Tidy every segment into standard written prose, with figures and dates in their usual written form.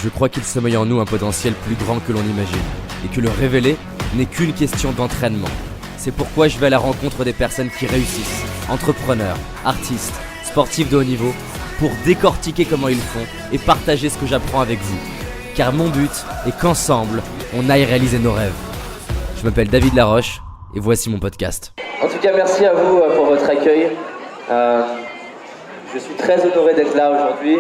Je crois qu'il sommeille en nous un potentiel plus grand que l'on imagine, et que le révéler n'est qu'une question d'entraînement. C'est pourquoi je vais à la rencontre des personnes qui réussissent, entrepreneurs, artistes, sportifs de haut niveau, pour décortiquer comment ils font et partager ce que j'apprends avec vous. Car mon but est qu'ensemble, on aille réaliser nos rêves. Je m'appelle David Laroche, et voici mon podcast. En tout cas, merci à vous pour votre accueil. Je suis très honoré d'être là aujourd'hui.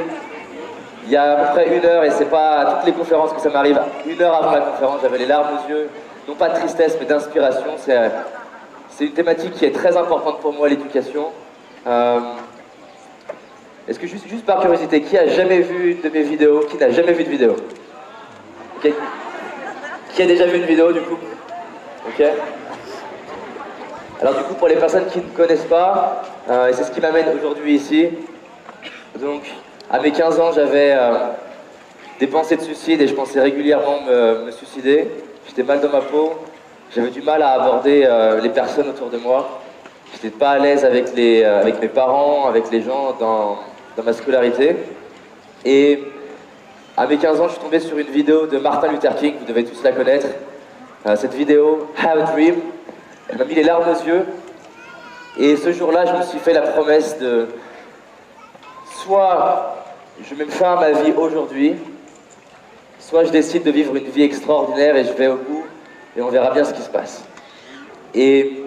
Il y a à peu près 1 heure, et c'est pas à toutes les conférences que ça m'arrive, 1 heure avant la conférence, j'avais les larmes aux yeux, non pas de tristesse mais d'inspiration. C'est une thématique qui est très importante pour moi, l'éducation. Est-ce que juste par curiosité, qui a jamais vu une de mes vidéos? Qui n'a jamais vu de vidéo? Okay. Qui a déjà vu une vidéo du coup? Ok. Alors du coup, pour les personnes qui ne connaissent pas, et c'est ce qui m'amène aujourd'hui ici, donc à mes 15 ans, j'avais des pensées de suicide et je pensais régulièrement me suicider. J'étais mal dans ma peau, j'avais du mal à aborder les personnes autour de moi. J'étais pas à l'aise avec mes parents, avec les gens dans ma scolarité. Et à mes 15 ans, je suis tombé sur une vidéo de Martin Luther King, vous devez tous la connaître. Cette vidéo, Have a Dream, elle m'a mis les larmes aux yeux. Et ce jour-là, je me suis fait la promesse de soit je mets fin à ma vie aujourd'hui, soit je décide de vivre une vie extraordinaire et je vais au bout et on verra bien ce qui se passe. Et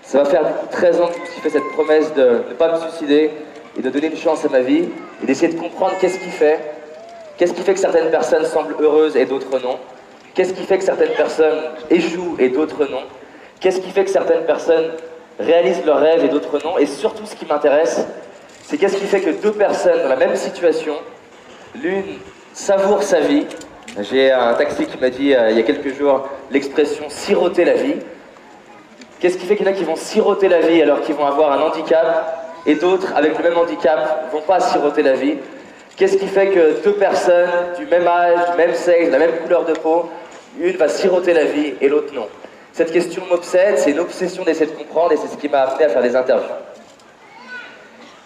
ça va faire du coup 13 ans que je me suis fait cette promesse de ne pas me suicider et de donner une chance à ma vie et d'essayer de comprendre qu'est-ce qui fait que certaines personnes semblent heureuses et d'autres non. Qu'est-ce qui fait que certaines personnes échouent et d'autres non. Qu'est-ce qui fait que certaines personnes réalisent leurs rêves et d'autres non. Et surtout, ce qui m'intéresse, c'est qu'est-ce qui fait que 2 personnes dans la même situation, l'une savoure sa vie. J'ai un taxi qui m'a dit il y a quelques jours l'expression siroter la vie. Qu'est-ce qui fait qu'il y en a qui vont siroter la vie alors qu'ils vont avoir un handicap et d'autres avec le même handicap vont pas siroter la vie? Qu'est-ce qui fait que 2 personnes du même âge, du même sexe, de la même couleur de peau, une va siroter la vie et l'autre non? Cette question m'obsède, c'est une obsession d'essayer de comprendre et c'est ce qui m'a amené à faire des interviews.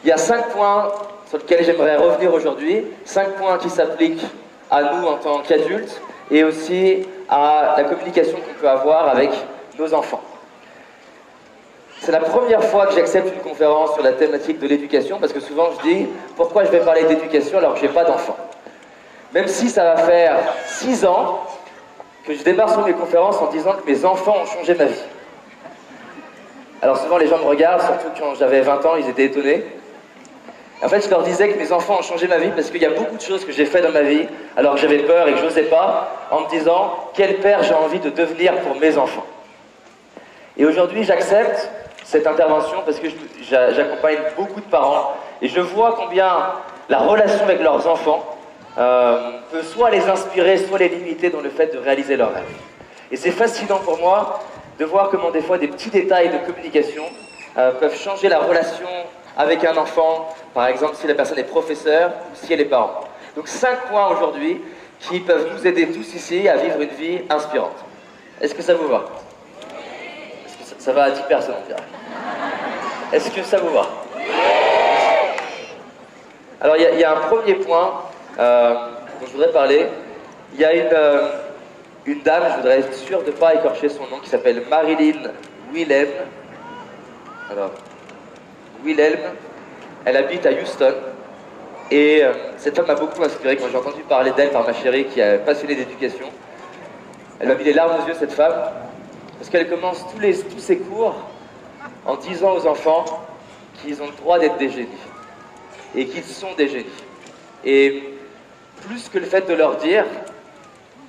Il y a 5 points sur lesquels j'aimerais revenir aujourd'hui, 5 points qui s'appliquent à nous en tant qu'adultes et aussi à la communication qu'on peut avoir avec nos enfants. C'est la première fois que j'accepte une conférence sur la thématique de l'éducation parce que souvent je dis pourquoi je vais parler d'éducation alors que je n'ai pas d'enfants. Même si ça va faire 6 ans que je démarre sur mes conférences en disant que mes enfants ont changé ma vie. Alors souvent les gens me regardent, surtout quand j'avais 20 ans, ils étaient étonnés. En fait, je leur disais que mes enfants ont changé ma vie parce qu'il y a beaucoup de choses que j'ai fait dans ma vie alors que j'avais peur et que je n'osais pas, en me disant quel père j'ai envie de devenir pour mes enfants. Et aujourd'hui, j'accepte cette intervention parce que j'accompagne beaucoup de parents et je vois combien la relation avec leurs enfants peut soit les inspirer, soit les limiter dans le fait de réaliser leurs rêves. Et c'est fascinant pour moi de voir comment des fois des petits détails de communication peuvent changer la relation avec un enfant, par exemple si la personne est professeur ou si elle est parent. Donc 5 points aujourd'hui qui peuvent nous aider tous ici à vivre une vie inspirante. Est-ce que ça vous va? Est-ce que ça va à 10 personnes, on dirait. Est-ce que ça vous va? Alors il y a un premier point dont je voudrais parler. Il y a une dame, je voudrais être sûr de ne pas écorcher son nom, qui s'appelle Marilyn Wilhelm. Alors, Wilhelm, elle habite à Houston et cette femme m'a beaucoup inspiré quand j'ai entendu parler d'elle par ma chérie qui est passionnée d'éducation. Elle m'a mis les larmes aux yeux, cette femme, parce qu'elle commence tous ses cours en disant aux enfants qu'ils ont le droit d'être des génies et qu'ils sont des génies. Et plus que le fait de leur dire,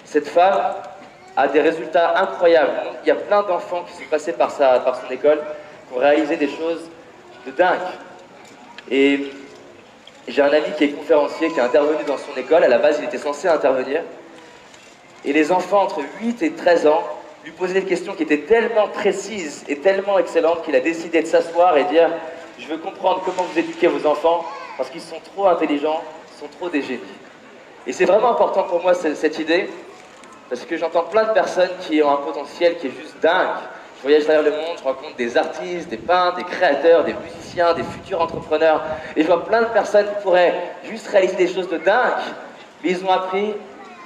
cette femme a des résultats incroyables. Il y a plein d'enfants qui sont passés par son école, qui ont réalisé des choses de dingue. Et j'ai un ami qui est conférencier, qui est intervenu dans son école. À la base, il était censé intervenir. Et les enfants entre 8 et 13 ans lui posaient des questions qui étaient tellement précises et tellement excellentes qu'il a décidé de s'asseoir et dire « Je veux comprendre comment vous éduquez vos enfants parce qu'ils sont trop intelligents, ils sont trop des génies. » Et c'est vraiment important pour moi cette idée parce que j'entends plein de personnes qui ont un potentiel qui est juste dingue. Je voyage à travers le monde, je rencontre des artistes, des peintres, des créateurs, des musiciens, des futurs entrepreneurs. Et je vois plein de personnes qui pourraient juste réaliser des choses de dingue, mais ils ont appris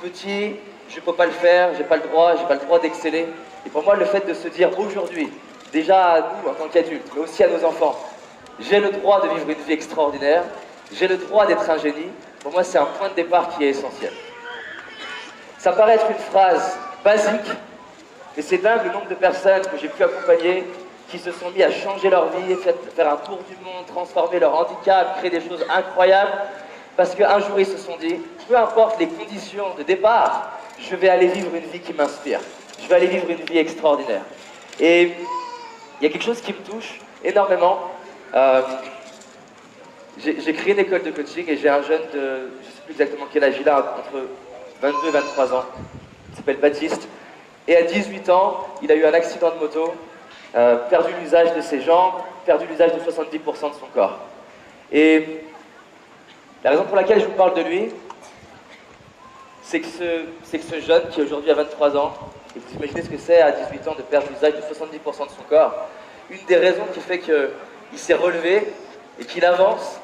petit, je ne peux pas le faire, j'ai pas le droit d'exceller. Et pour moi, le fait de se dire aujourd'hui, déjà à nous en tant qu'adultes, mais aussi à nos enfants, j'ai le droit de vivre une vie extraordinaire, j'ai le droit d'être un génie, pour moi c'est un point de départ qui est essentiel. Ça paraît être une phrase basique, mais c'est dingue le nombre de personnes que j'ai pu accompagner qui se sont mis à changer leur vie, faire un tour du monde, transformer leur handicap, créer des choses incroyables, parce qu'un jour ils se sont dit, peu importe les conditions de départ, je vais aller vivre une vie qui m'inspire, je vais aller vivre une vie extraordinaire. Et il y a quelque chose qui me touche énormément. J'ai créé une école de coaching et j'ai un jeune de, je ne sais plus exactement quel âge il a, entre 22 et 23 ans, il s'appelle Baptiste. Et à 18 ans, il a eu un accident de moto, perdu l'usage de ses jambes, perdu l'usage de 70% de son corps. Et la raison pour laquelle je vous parle de lui, c'est que ce jeune qui aujourd'hui a 23 ans, et vous imaginez ce que c'est à 18 ans de perdre l'usage de 70% de son corps, une des raisons qui fait qu'il s'est relevé et qu'il avance,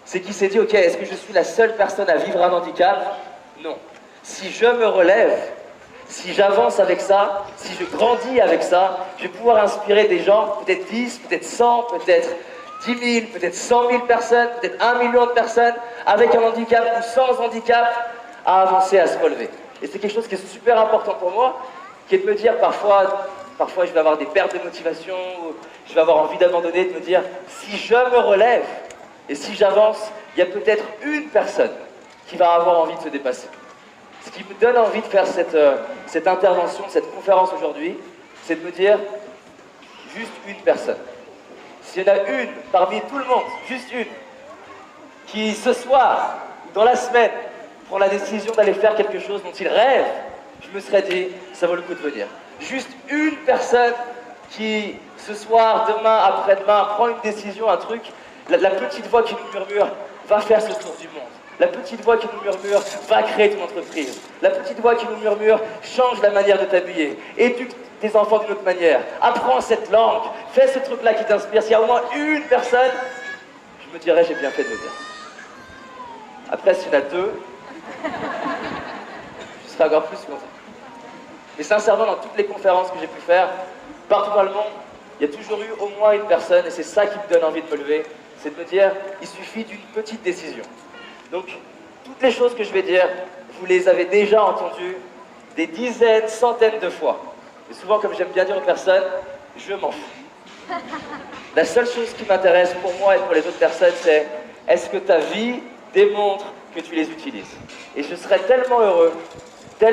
c'est qu'il s'est dit, ok, est-ce que je suis la seule personne à vivre un handicap? Non. Si je me relève, si j'avance avec ça, si je grandis avec ça, je vais pouvoir inspirer des gens, peut-être 10, peut-être 100, peut-être 10 000, peut-être 100 000 personnes, peut-être 1 million de personnes, avec un handicap ou sans handicap, à avancer, à se relever. Et c'est quelque chose qui est super important pour moi, qui est de me dire parfois je vais avoir des pertes de motivation, ou je vais avoir envie d'abandonner, de me dire, si je me relève, et si j'avance, il y a peut-être une personne qui va avoir envie de se dépasser. Ce qui me donne envie de faire cette intervention, cette conférence aujourd'hui, c'est de me dire, juste une personne. S'il y en a une parmi tout le monde, juste une, qui ce soir, dans la semaine, prend la décision d'aller faire quelque chose dont il rêve, je me serais dit, ça vaut le coup de venir. Juste une personne qui, ce soir, demain, après-demain, prend une décision, un truc, la petite voix qui nous murmure, va faire ce tour du monde. La petite voix qui nous murmure, va créer ton entreprise. La petite voix qui nous murmure, change la manière de t'habiller. Éduque tes enfants d'une autre manière. Apprends cette langue. Fais ce truc-là qui t'inspire. S'il y a au moins une personne, je me dirais, j'ai bien fait de venir. Après, s'il y en a deux, je serais encore plus content. Mais sincèrement, dans toutes les conférences que j'ai pu faire, partout dans le monde, il y a toujours eu au moins une personne, et c'est ça qui me donne envie de me lever, c'est de me dire, il suffit d'une petite décision. Donc, toutes les choses que je vais dire, vous les avez déjà entendues des dizaines, centaines de fois. Et souvent, comme j'aime bien dire aux personnes, je m'en fous. La seule chose qui m'intéresse pour moi et pour les autres personnes, c'est est-ce que ta vie démontre que tu les utilises? Et je serais tellement heureux, qu'à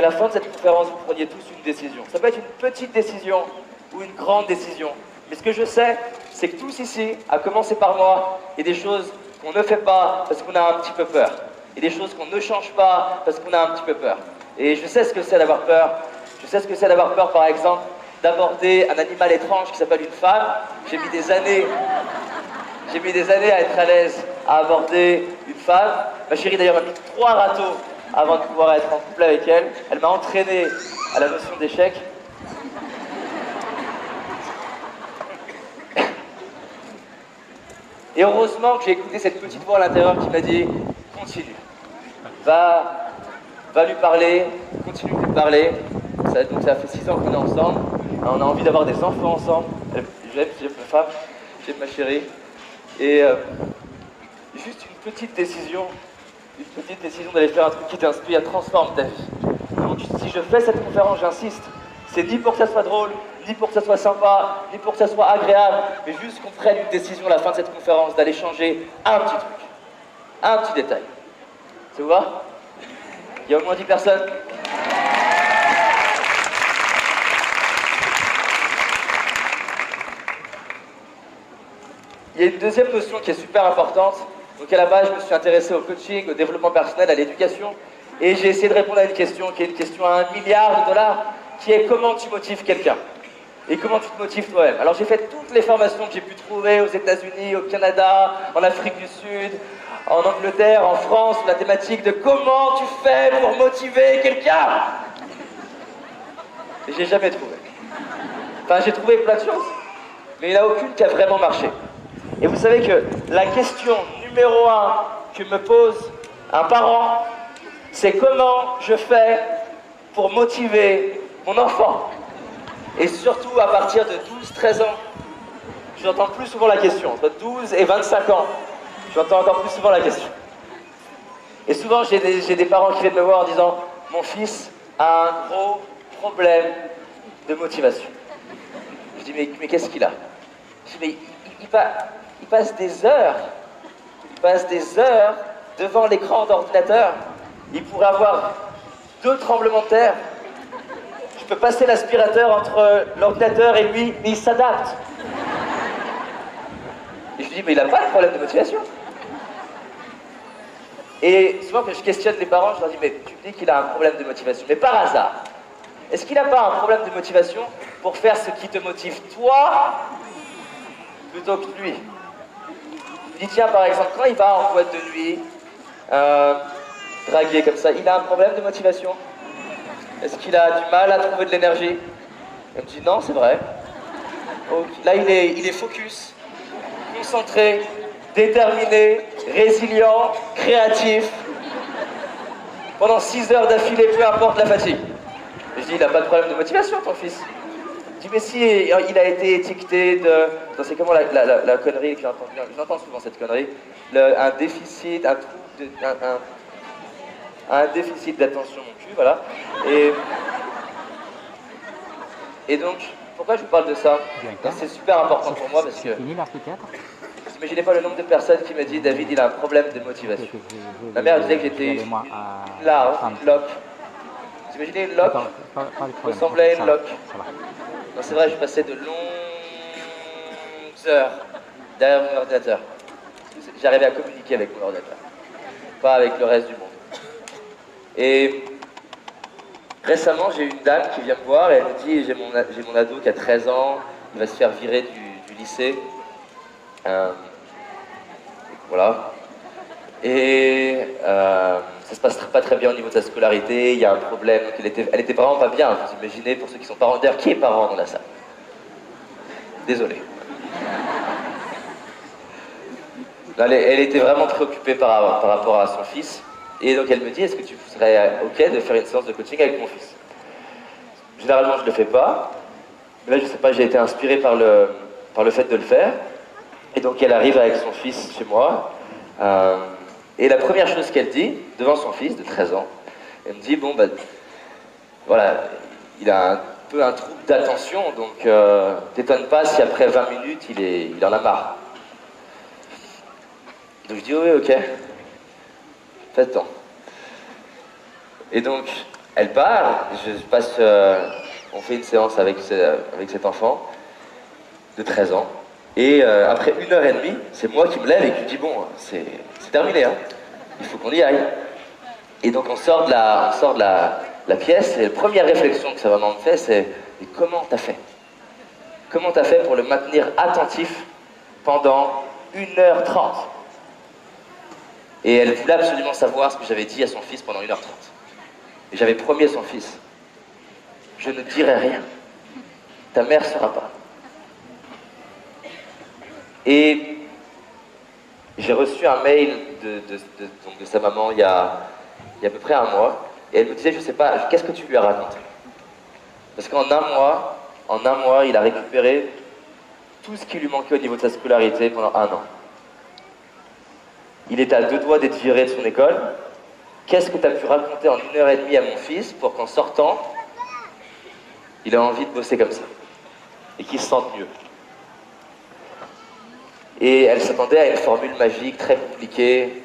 la fin de cette conférence, vous preniez tous une décision. Ça peut être une petite décision ou une grande décision. Mais ce que je sais, c'est que tous ici, à commencer par moi, il y a des choses qu'on ne fait pas parce qu'on a un petit peu peur. Et des choses qu'on ne change pas parce qu'on a un petit peu peur. Et je sais ce que c'est d'avoir peur. Je sais ce que c'est d'avoir peur, par exemple, d'aborder un animal étrange qui s'appelle une femme. J'ai mis des années à être à l'aise à aborder une femme. Ma chérie d'ailleurs m'a mis 3 râteaux avant de pouvoir être en couple avec elle. Elle m'a entraîné à la notion d'échec. Et heureusement que j'ai écouté cette petite voix à l'intérieur qui m'a dit « Continue, va lui parler, continue de lui parler. » Donc ça fait 6 ans qu'on est ensemble, on a envie d'avoir des enfants ensemble. J'aime ma femme, j'aime ma chérie. Et juste une petite décision d'aller faire un truc qui t'inspire, transforme ta vie. Donc si je fais cette conférence, j'insiste, c'est ni pour que ça soit drôle, ni pour que ça soit sympa, ni pour que ça soit agréable, mais juste qu'on prenne une décision à la fin de cette conférence d'aller changer un petit truc, un petit détail. Ça vous va? Il y a au moins 10 personnes? Il y a une deuxième notion qui est super importante. Donc à la base, je me suis intéressé au coaching, au développement personnel, à l'éducation. Et j'ai essayé de répondre à une question qui est une question à $1 milliard, qui est comment tu motives quelqu'un? Et comment tu te motives toi-même? Alors j'ai fait toutes les formations que j'ai pu trouver aux États-Unis, au Canada, en Afrique du Sud, en Angleterre, en France, sur la thématique de comment tu fais pour motiver quelqu'un? Et j'ai jamais trouvé. Enfin, j'ai trouvé plein de choses, mais il n'y en a aucune qui a vraiment marché. Et vous savez que la question numéro 1 que me posent Un parent, c'est comment je fais pour motiver mon enfant. Et surtout à partir de 12-13 ans, j'entends plus souvent la question. Entre 12 et 25 ans, j'entends encore plus souvent la question. Et souvent, j'ai des parents qui viennent me voir en disant « Mon fils a un gros problème de motivation. » Je dis « Mais qu'est-ce qu'il a ?» Je dis « Mais il passe des heures. Il passe des heures devant l'écran d'ordinateur. Il pourrait avoir 2 tremblements de terre. Je peux passer l'aspirateur entre l'ordinateur et lui, mais il s'adapte. » Et je lui dis « Mais il n'a pas de problème de motivation. » Et souvent quand je questionne les parents, je leur dis « Mais tu me dis qu'il a un problème de motivation. Mais par hasard, est-ce qu'il n'a pas un problème de motivation pour faire ce qui te motive toi plutôt que lui ?» Je dis « Tiens, par exemple, quand il va en boîte de nuit, draguer comme ça, il a un problème de motivation? Est-ce qu'il a du mal à trouver de l'énergie ?» Elle me dit « Non, c'est vrai. » Okay. Là, il est focus, concentré, déterminé, résilient, créatif. Pendant 6 heures d'affilée, peu importe la fatigue. Et je dis, il n'a pas de problème de motivation, ton fils. Je dis, mais si, il a été étiqueté de... C'est comment la connerie que j'entends? J'entends souvent cette connerie. Un déficit, un trouble, un déficit d'attention, mon cul, voilà. Et donc, pourquoi je vous parle de ça? C'est super important pour moi parce que... Vous imaginez pas le nombre de personnes qui me disent David, il a un problème de motivation. Ma mère disait que j'étais une larve, une loque. Vous imaginez une loque ressemblait à une loque. C'est vrai, je passais de longues heures derrière mon ordinateur. J'arrivais à communiquer avec mon ordinateur, pas avec le reste du monde. Et récemment, j'ai une dame qui vient me voir et elle me dit j'ai mon ado qui a 13 ans, il va se faire virer du lycée. Voilà. Et ça se passe pas très bien au niveau de sa scolarité, il y a un problème, elle était vraiment pas bien, vous imaginez, pour ceux qui sont parents. D'ailleurs, qui est parent dans la salle? Désolé. Elle était vraiment préoccupée par rapport à son fils, et donc elle me dit, est-ce que tu serais ok de faire une séance de coaching avec mon fils? Généralement, je ne le fais pas, mais là, je sais pas, j'ai été inspiré par le fait de le faire. Et donc elle arrive avec son fils chez moi, et la première chose qu'elle dit, devant son fils de 13 ans, elle me dit, bon bah, voilà, il a un peu un trouble d'attention, donc t'étonne pas si après 20 minutes, il en a marre. Donc je dis, oui, ok, faites temps. Et donc, elle part, on fait une séance avec cet enfant de 13 ans, et après 1h30, c'est moi qui me lève et qui lui dis, bon, c'est terminé, hein. Il faut qu'on y aille. Et donc on sort de la pièce, et la première réflexion que ça vraiment me fait, c'est, mais comment t'as fait? Comment t'as fait pour le maintenir attentif pendant 1h30? Et elle voulait absolument savoir ce que j'avais dit à son fils pendant 1h30. Et j'avais promis à son fils, je ne dirai rien. Ta mère ne saura pas. Et j'ai reçu un mail de sa maman il y a à peu près un mois, et elle me disait, je sais pas, qu'est-ce que tu lui as raconté? Parce qu'en un mois, il a récupéré tout ce qui lui manquait au niveau de sa scolarité pendant 1 an. Il était à 2 doigts d'être viré de son école. Qu'est-ce que tu as pu raconter en 1h30 à mon fils pour qu'en sortant, il ait envie de bosser comme ça et qu'il se sente mieux? Et elle s'attendait à une formule magique très compliquée.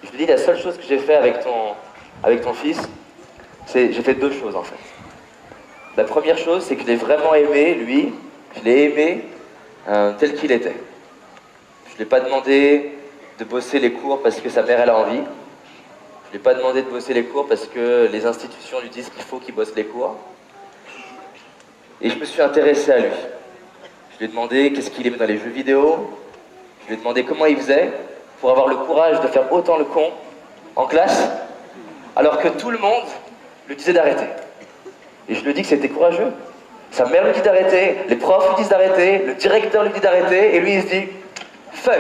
Je lui dis, la seule chose que j'ai fait avec ton fils, c'est j'ai fait 2 choses en fait. La première chose, c'est que je l'ai vraiment aimé, lui, je l'ai aimé tel qu'il était. Je ne lui ai pas demandé de bosser les cours parce que sa mère elle a envie. Je ne lui ai pas demandé de bosser les cours parce que les institutions lui disent qu'il faut qu'il bosse les cours. Et je me suis intéressé à lui. Je lui ai demandé qu'est-ce qu'il aimait dans les jeux vidéo. Je lui ai demandé comment il faisait pour avoir le courage de faire autant le con en classe, alors que tout le monde lui disait d'arrêter. Et je lui ai dit que c'était courageux. Sa mère lui dit d'arrêter, les profs lui disent d'arrêter, le directeur lui dit d'arrêter, et lui il se dit « fuck ».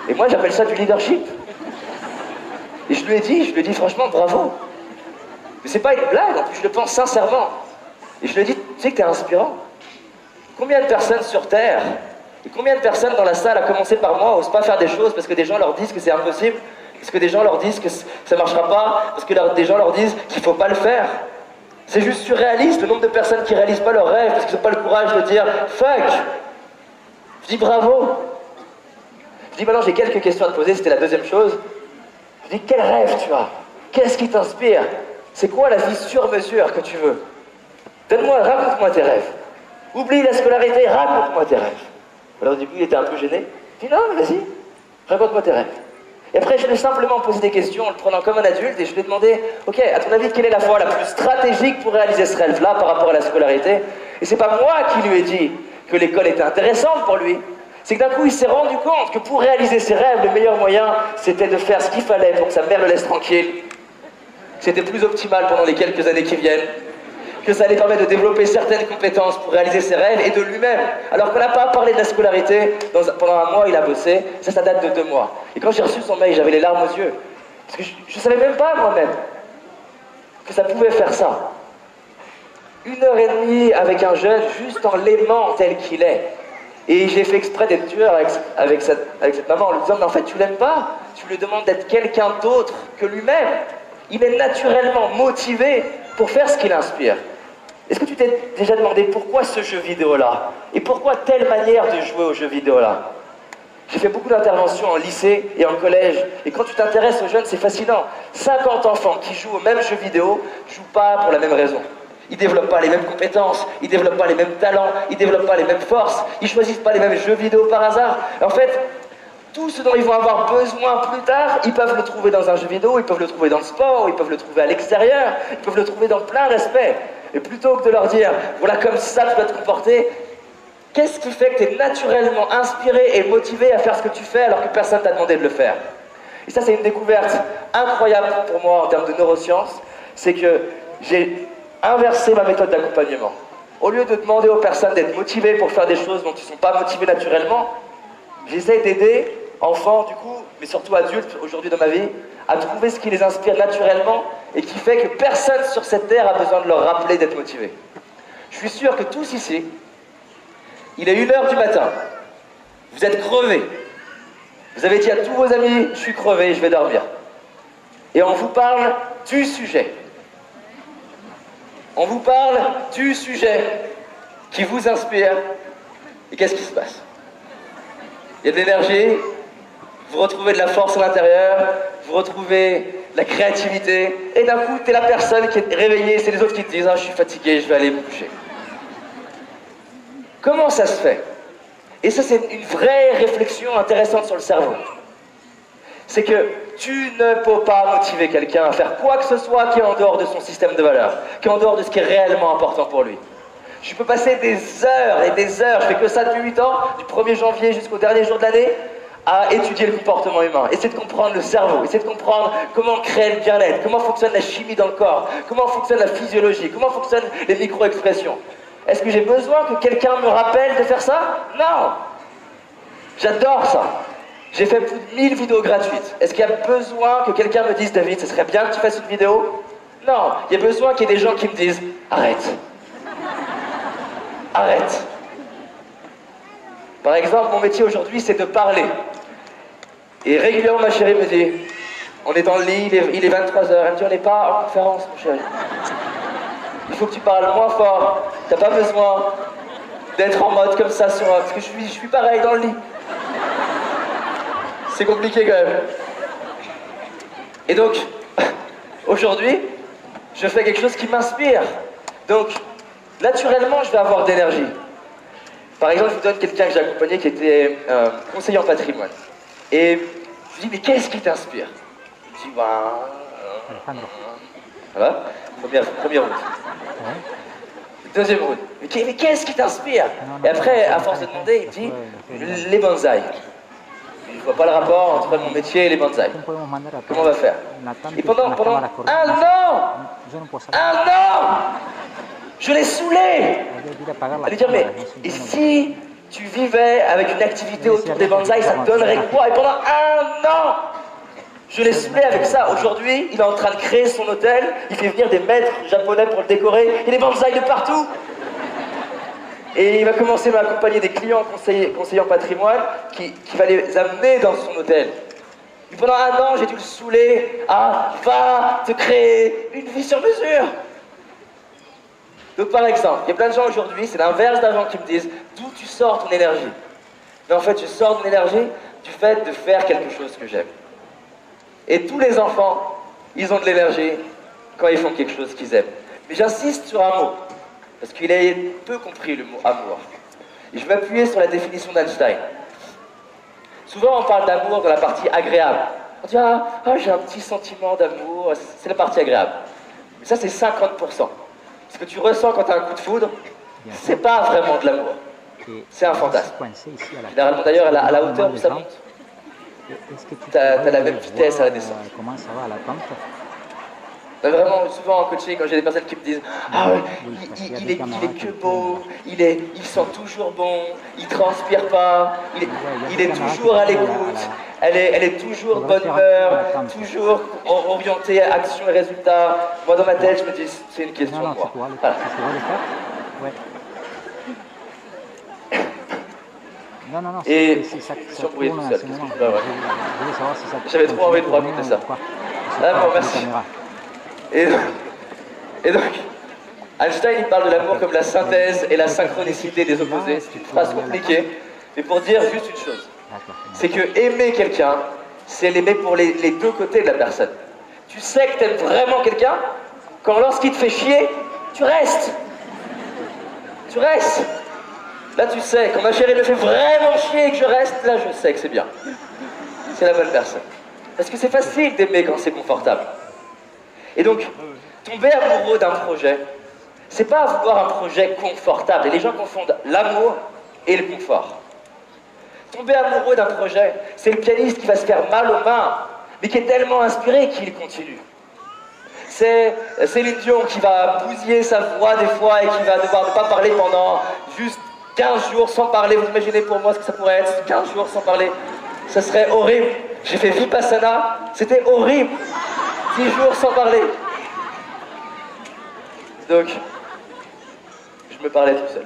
Et moi j'appelle ça du leadership. Et je lui ai dit franchement bravo. Mais c'est pas une blague, en plus je le pense sincèrement. Et je lui ai dit, tu sais que t'es inspirant. Combien de personnes sur Terre, et combien de personnes dans la salle, à commencer par moi, osent pas faire des choses parce que des gens leur disent que c'est impossible, parce que des gens leur disent que ça marchera pas, parce que des gens leur disent qu'il faut pas le faire. C'est juste surréaliste, le nombre de personnes qui réalisent pas leurs rêves parce qu'ils n'ont pas le courage de dire « fuck ». Je dis bravo. Je dis maintenant j'ai quelques questions à te poser, c'était la deuxième chose. Je dis quel rêve tu as? Qu'est-ce qui t'inspire? C'est quoi la vie sur mesure que tu veux? Donne-moi, raconte-moi tes rêves. Oublie la scolarité, raconte-moi tes rêves. Alors au début il était un peu gêné. Je dis non, vas-y, raconte-moi tes rêves. Et après je lui ai simplement posé des questions en le prenant comme un adulte et je lui ai demandé, ok, à ton avis quelle est la voie la plus stratégique pour réaliser ce rêve-là par rapport à la scolarité? Et c'est pas moi qui lui ai dit que l'école était intéressante pour lui. C'est que d'un coup il s'est rendu compte que pour réaliser ses rêves, le meilleur moyen c'était de faire ce qu'il fallait pour que sa mère le laisse tranquille. C'était plus optimal pendant les quelques années qui viennent. Que ça allait permettre de développer certaines compétences pour réaliser ses rêves et de lui-même. Alors qu'on n'a pas parlé de la scolarité, pendant un mois il a bossé, ça date de 2 mois. Et quand j'ai reçu son mail, j'avais les larmes aux yeux. Parce que je ne savais même pas moi-même que ça pouvait faire ça. 1h30 avec un jeune, juste en l'aimant tel qu'il est. Et j'ai fait exprès d'être dur avec cette maman en lui disant, mais en fait tu l'aimes pas, tu lui demandes d'être quelqu'un d'autre que lui-même. Il est naturellement motivé pour faire ce qui l'inspire. Est-ce que tu t'es déjà demandé pourquoi ce jeu vidéo-là? Et pourquoi telle manière de jouer au jeu vidéo-là? J'ai fait beaucoup d'interventions en lycée et en collège. Et quand tu t'intéresses aux jeunes, c'est fascinant. 50 enfants qui jouent au même jeu vidéo ne jouent pas pour la même raison. Ils ne développent pas les mêmes compétences, ils ne développent pas les mêmes talents, ils ne développent pas les mêmes forces, ils ne choisissent pas les mêmes jeux vidéo par hasard. En fait, tout ce dont ils vont avoir besoin plus tard, ils peuvent le trouver dans un jeu vidéo, ils peuvent le trouver dans le sport, ils peuvent le trouver à l'extérieur, ils peuvent le trouver dans plein d'aspects. Et plutôt que de leur dire, voilà comme ça tu dois te comporter, qu'est-ce qui fait que tu es naturellement inspiré et motivé à faire ce que tu fais alors que personne t'a demandé de le faire? Et ça c'est une découverte incroyable pour moi en termes de neurosciences, c'est que j'ai inversé ma méthode d'accompagnement. Au lieu de demander aux personnes d'être motivées pour faire des choses dont ils ne sont pas motivés naturellement, j'essaie d'aider enfants du coup, mais surtout adultes aujourd'hui dans ma vie, à trouver ce qui les inspire naturellement et qui fait que personne sur cette terre a besoin de leur rappeler d'être motivé. Je suis sûr que tous ici, il est 1h du matin, vous êtes crevés, vous avez dit à tous vos amis, je suis crevé, je vais dormir. Et on vous parle du sujet. On vous parle du sujet qui vous inspire. Et qu'est-ce qui se passe? Il y a de l'énergie, vous retrouvez de la force à l'intérieur, vous retrouvez de la créativité, et d'un coup, tu es la personne qui est réveillée, c'est les autres qui te disent « Ah, je suis fatigué, je vais aller me coucher ». Comment ça se fait? Et ça, c'est une vraie réflexion intéressante sur le cerveau. C'est que tu ne peux pas motiver quelqu'un à faire quoi que ce soit qui est en dehors de son système de valeurs, qui est en dehors de ce qui est réellement important pour lui. Je peux passer des heures et des heures, je fais que ça depuis 8 ans, du 1er janvier jusqu'au dernier jour de l'année, à étudier le comportement humain, essayer de comprendre le cerveau, essayer de comprendre comment créer le bien-être, comment fonctionne la chimie dans le corps, comment fonctionne la physiologie, comment fonctionnent les micro-expressions. Est-ce que j'ai besoin que quelqu'un me rappelle de faire ça? Non! J'adore ça. J'ai fait plus de 1000 vidéos gratuites. Est-ce qu'il y a besoin que quelqu'un me dise « David, ce serait bien que tu fasses une vidéo ?» Non, il y a besoin qu'il y ait des gens qui me disent « Arrête. Arrête. » Par exemple, mon métier aujourd'hui, c'est de parler. Et régulièrement, ma chérie me dit « On est dans le lit, il est 23h. » Elle me dit « On n'est pas en conférence, mon chéri. Il faut que tu parles moins fort. T'as pas besoin d'être en mode comme ça sur... Parce que je suis pareil dans le lit. » C'est compliqué quand même. Et donc, aujourd'hui, je fais quelque chose qui m'inspire. Donc, naturellement, je vais avoir d'énergie. Par exemple, je vous donne quelqu'un que j'ai accompagné qui était conseiller en patrimoine. Et je lui dis, mais qu'est-ce qui t'inspire? Je dis, voilà, première route. Deuxième route. Mais qu'est-ce qui t'inspire? Et après, à force de demander, il me dit, les bonsaïs. Je ne vois pas le rapport entre mon métier et les bonsaïs. Comment on va faire? Et pendant un an, je l'ai saoulé. À lui dire, mais et si tu vivais avec une activité autour des bonsaïs, ça te donnerait quoi? Et pendant un an, Je l'ai saoulé avec ça. Aujourd'hui, il est en train de créer son hôtel, il fait venir des maîtres japonais pour le décorer, il y a des bonsaïs de partout. Et il va commencer à accompagner des clients conseillers en patrimoine qui va les amener dans son hôtel. Et pendant 1 an, j'ai dû le saouler à va te créer une vie sur mesure. Donc par exemple, il y a plein de gens aujourd'hui, c'est l'inverse d'un gens qui me disent d'où tu sors ton énergie. Mais en fait, je sors mon énergie du fait de faire quelque chose que j'aime. Et tous les enfants, ils ont de l'énergie quand ils font quelque chose qu'ils aiment. Mais j'insiste sur un mot, parce qu'il est peu compris le mot amour. Et je vais m'appuyer sur la définition d'Einstein. Souvent, on parle d'amour dans la partie agréable. On dit j'ai un petit sentiment d'amour, c'est la partie agréable. Mais ça, c'est 50%. Ce que tu ressens quand tu as un coup de foudre, c'est pas vraiment de l'amour. C'est un fantasme. Généralement, d'ailleurs, à la hauteur où ça monte, tu as la même vitesse à la descente. Comment ça va à la pente? Vraiment, souvent en coaching, quand j'ai des personnes qui me disent il est que beau, il sent toujours bon, il transpire pas, il est toujours à l'écoute, elle est toujours de bonne humeur, toujours orientée à action et résultat. Moi, dans ma tête, je me dis c'est une question de moi. Voilà. Non, Et c'est ça. sur bruit tout seul. Je voulais savoir si ça. J'avais trop envie de vous raconter ça. Ah bon, merci. Et donc, Einstein, il parle de l'amour comme la synthèse et la synchronicité des opposés. C'est une phrase compliquée, mais pour dire juste une chose. C'est que aimer quelqu'un, c'est l'aimer pour les 2 côtés de la personne. Tu sais que tu aimes vraiment quelqu'un quand lorsqu'il te fait chier, tu restes. Tu restes. Là, tu sais, quand ma chérie me fait vraiment chier et que je reste, là, je sais que c'est bien. C'est la bonne personne. Parce que c'est facile d'aimer quand c'est confortable. Et donc, tomber amoureux d'un projet, c'est pas avoir un projet confortable. Et les gens confondent l'amour et le confort. Tomber amoureux d'un projet, c'est le pianiste qui va se faire mal aux mains, mais qui est tellement inspiré qu'il continue. C'est Céline Dion qui va bousiller sa voix des fois et qui va devoir ne pas parler pendant juste 15 jours sans parler. Vous imaginez pour moi ce que ça pourrait être, 15 jours sans parler? Ça serait horrible. J'ai fait Vipassana, c'était horrible. 10 jours sans parler. Donc, je me parlais tout seul.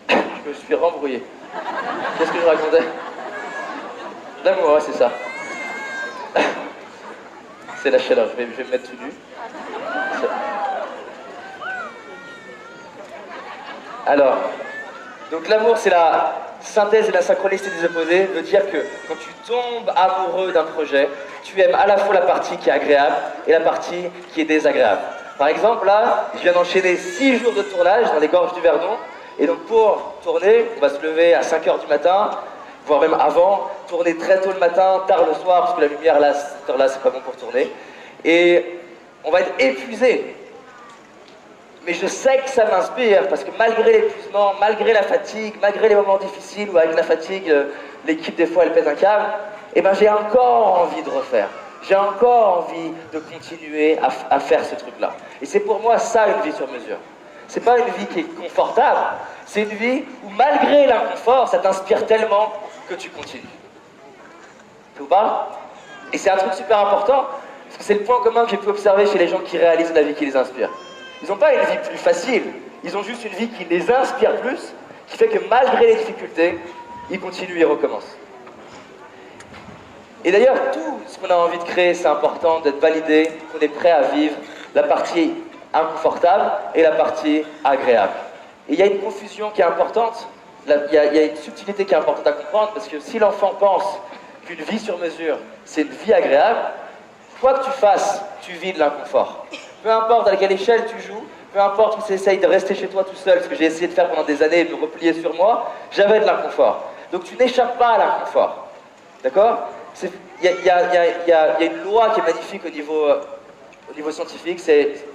Je me suis rembrouillé. Qu'est-ce que je racontais? L'amour, ouais, c'est ça. C'est la chaleur, je vais me mettre tout nu. Alors, donc l'amour, c'est la synthèse et la synchronicité des opposés, veut dire que quand tu tombes amoureux d'un projet, tu aimes à la fois la partie qui est agréable et la partie qui est désagréable. Par exemple, là, je viens d'enchaîner 6 jours de tournage dans les gorges du Verdon, et donc pour tourner, on va se lever à 5h du matin, voire même avant, tourner très tôt le matin, tard le soir, parce que la lumière là, cette heure-là, c'est pas bon pour tourner, et on va être épuisé. Mais je sais que ça m'inspire, parce que malgré l'épuisement, malgré la fatigue, malgré les moments difficiles où avec la fatigue, l'équipe des fois elle pèse un câble, et ben j'ai encore envie de refaire. J'ai encore envie de continuer à faire ce truc-là. Et c'est pour moi ça une vie sur mesure. C'est pas une vie qui est confortable, c'est une vie où malgré l'inconfort, ça t'inspire tellement que tu continues. Ça vous parle? Et c'est un truc super important, parce que c'est le point commun que j'ai pu observer chez les gens qui réalisent la vie qui les inspire. Ils n'ont pas une vie plus facile, ils ont juste une vie qui les inspire plus, qui fait que malgré les difficultés, ils continuent et recommencent. Et d'ailleurs, tout ce qu'on a envie de créer, c'est important d'être validé, qu'on est prêt à vivre la partie inconfortable et la partie agréable. Et il y a une confusion qui est importante, il y a une subtilité qui est importante à comprendre, parce que si l'enfant pense qu'une vie sur mesure, c'est une vie agréable, quoi que tu fasses, tu vis de l'inconfort. Peu importe à quelle échelle tu joues, peu importe où tu essayes de rester chez toi tout seul, ce que j'ai essayé de faire pendant des années et de me replier sur moi, j'avais de l'inconfort. Donc tu n'échappes pas à l'inconfort. D'accord? Il y a une loi qui est magnifique au niveau scientifique,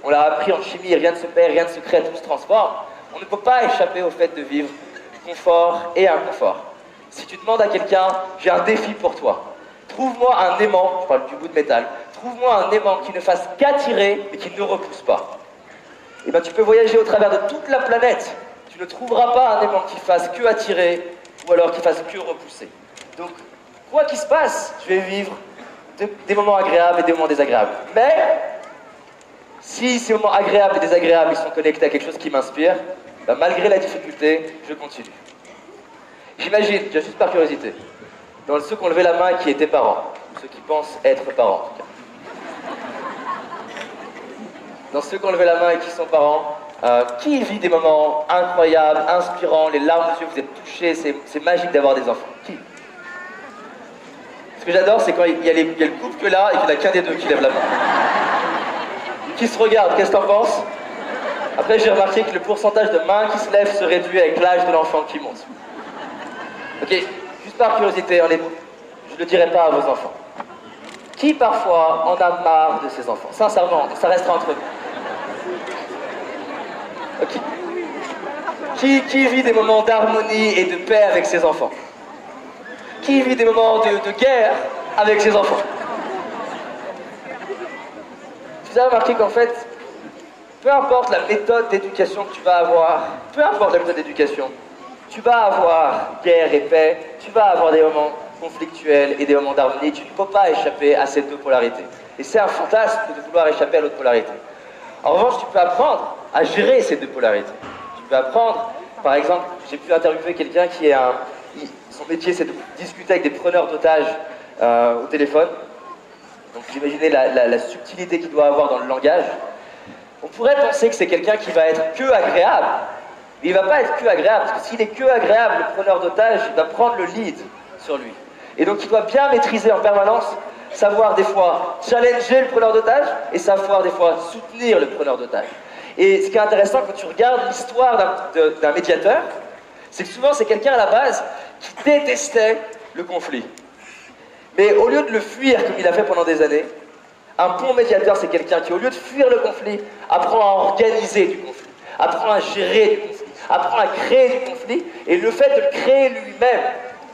on l'a appris en chimie, rien ne se perd, rien ne se crée, tout se transforme. On ne peut pas échapper au fait de vivre confort et inconfort. Si tu demandes à quelqu'un, j'ai un défi pour toi, trouve-moi un aimant, je parle du bout de métal, trouve-moi un aimant qui ne fasse qu'attirer mais qui ne repousse pas. Et bien tu peux voyager au travers de toute la planète, tu ne trouveras pas un aimant qui fasse que attirer ou alors qui fasse que repousser. Donc, quoi qu'il se passe, je vais vivre des moments agréables et des moments désagréables. Mais, si ces moments agréables et désagréables ils sont connectés à quelque chose qui m'inspire, bah, malgré la difficulté, je continue. J'imagine, juste par curiosité, dans ceux qui ont levé la main qui étaient parents, ou ceux qui pensent être parents en tout cas. Dans ceux qui ont levé la main et qui sont parents, qui vit des moments incroyables, inspirants, les larmes aux yeux, vous êtes touchés, c'est magique d'avoir des enfants? Qui? Ce que j'adore, c'est quand il y a le couple que là et qu'il n'y en a qu'un des deux qui lève la main. Qui se regarde, qu'est-ce que t'en penses? Après, j'ai remarqué que le pourcentage de mains qui se lèvent se réduit avec l'âge de l'enfant qui monte. Ok, juste par curiosité, je ne le dirai pas à vos enfants. Qui parfois en a marre de ses enfants? Sincèrement, ça restera entre nous. Ok. Qui vit des moments d'harmonie et de paix avec ses enfants? Qui vit des moments de guerre avec ses enfants? Vous avez remarqué qu'en fait, peu importe la méthode d'éducation que tu vas avoir, peu importe la méthode d'éducation, tu vas avoir guerre et paix, tu vas avoir des moments conflictuels et des moments d'harmonie, tu ne peux pas échapper à ces deux polarités. Et c'est un fantasme de vouloir échapper à l'autre polarité. En revanche, tu peux apprendre à gérer ces deux polarités. Tu peux apprendre, par exemple, j'ai pu interviewer quelqu'un qui est son métier c'est de discuter avec des preneurs d'otages au téléphone. Donc vous imaginez la subtilité qu'il doit avoir dans le langage. On pourrait penser que c'est quelqu'un qui va être que agréable, mais il ne va pas être que agréable, parce que s'il est que agréable, le preneur d'otages, il va prendre le lead sur lui. Et donc il doit bien maîtriser en permanence, savoir des fois challenger le preneur d'otages, et savoir des fois soutenir le preneur d'otages. Et ce qui est intéressant quand tu regardes l'histoire d'un médiateur, c'est que souvent c'est quelqu'un à la base qui détestait le conflit. Mais au lieu de le fuir comme il a fait pendant des années, un bon médiateur c'est quelqu'un qui au lieu de fuir le conflit, apprend à organiser du conflit, apprend à gérer du conflit, apprend à créer du conflit, et le fait de le créer lui-même,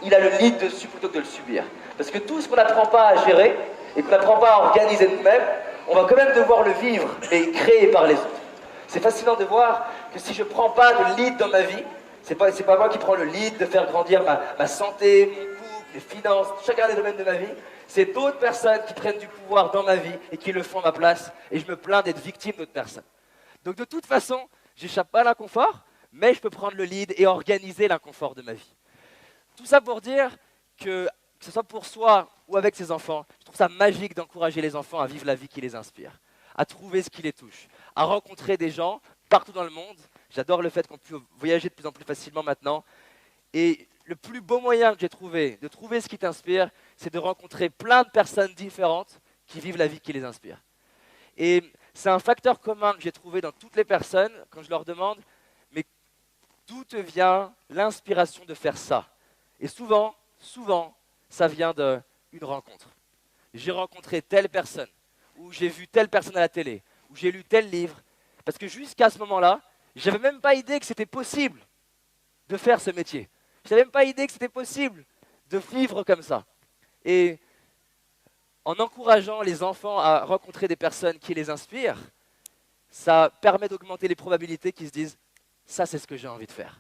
il a le lead dessus plutôt que de le subir. Parce que tout ce qu'on n'apprend pas à gérer, et qu'on n'apprend pas à organiser nous-mêmes, on va quand même devoir le vivre, mais créé par les autres. C'est fascinant de voir que si je ne prends pas de lead dans ma vie, c'est pas moi qui prends le lead de faire grandir ma santé, mon couple, mes finances, chacun des domaines de ma vie, c'est d'autres personnes qui prennent du pouvoir dans ma vie et qui le font à ma place, et je me plains d'être victime d'autres personnes. Donc de toute façon, j'échappe pas à l'inconfort, mais je peux prendre le lead et organiser l'inconfort de ma vie. Tout ça pour dire que ce soit pour soi ou avec ses enfants, je trouve ça magique d'encourager les enfants à vivre la vie qui les inspire, à trouver ce qui les touche, à rencontrer des gens partout dans le monde. J'adore le fait qu'on puisse voyager de plus en plus facilement maintenant. Et le plus beau moyen que j'ai trouvé de trouver ce qui t'inspire, c'est de rencontrer plein de personnes différentes qui vivent la vie qui les inspire. Et c'est un facteur commun que j'ai trouvé dans toutes les personnes quand je leur demande « Mais d'où te vient l'inspiration de faire ça ?» Et souvent, ça vient d'une rencontre. J'ai rencontré telle personne, ou j'ai vu telle personne à la télé, ou j'ai lu tel livre. Parce que jusqu'à ce moment-là, je n'avais même pas idée que c'était possible de faire ce métier. Je n'avais même pas idée que c'était possible de vivre comme ça. Et en encourageant les enfants à rencontrer des personnes qui les inspirent, ça permet d'augmenter les probabilités qu'ils se disent « ça, c'est ce que j'ai envie de faire.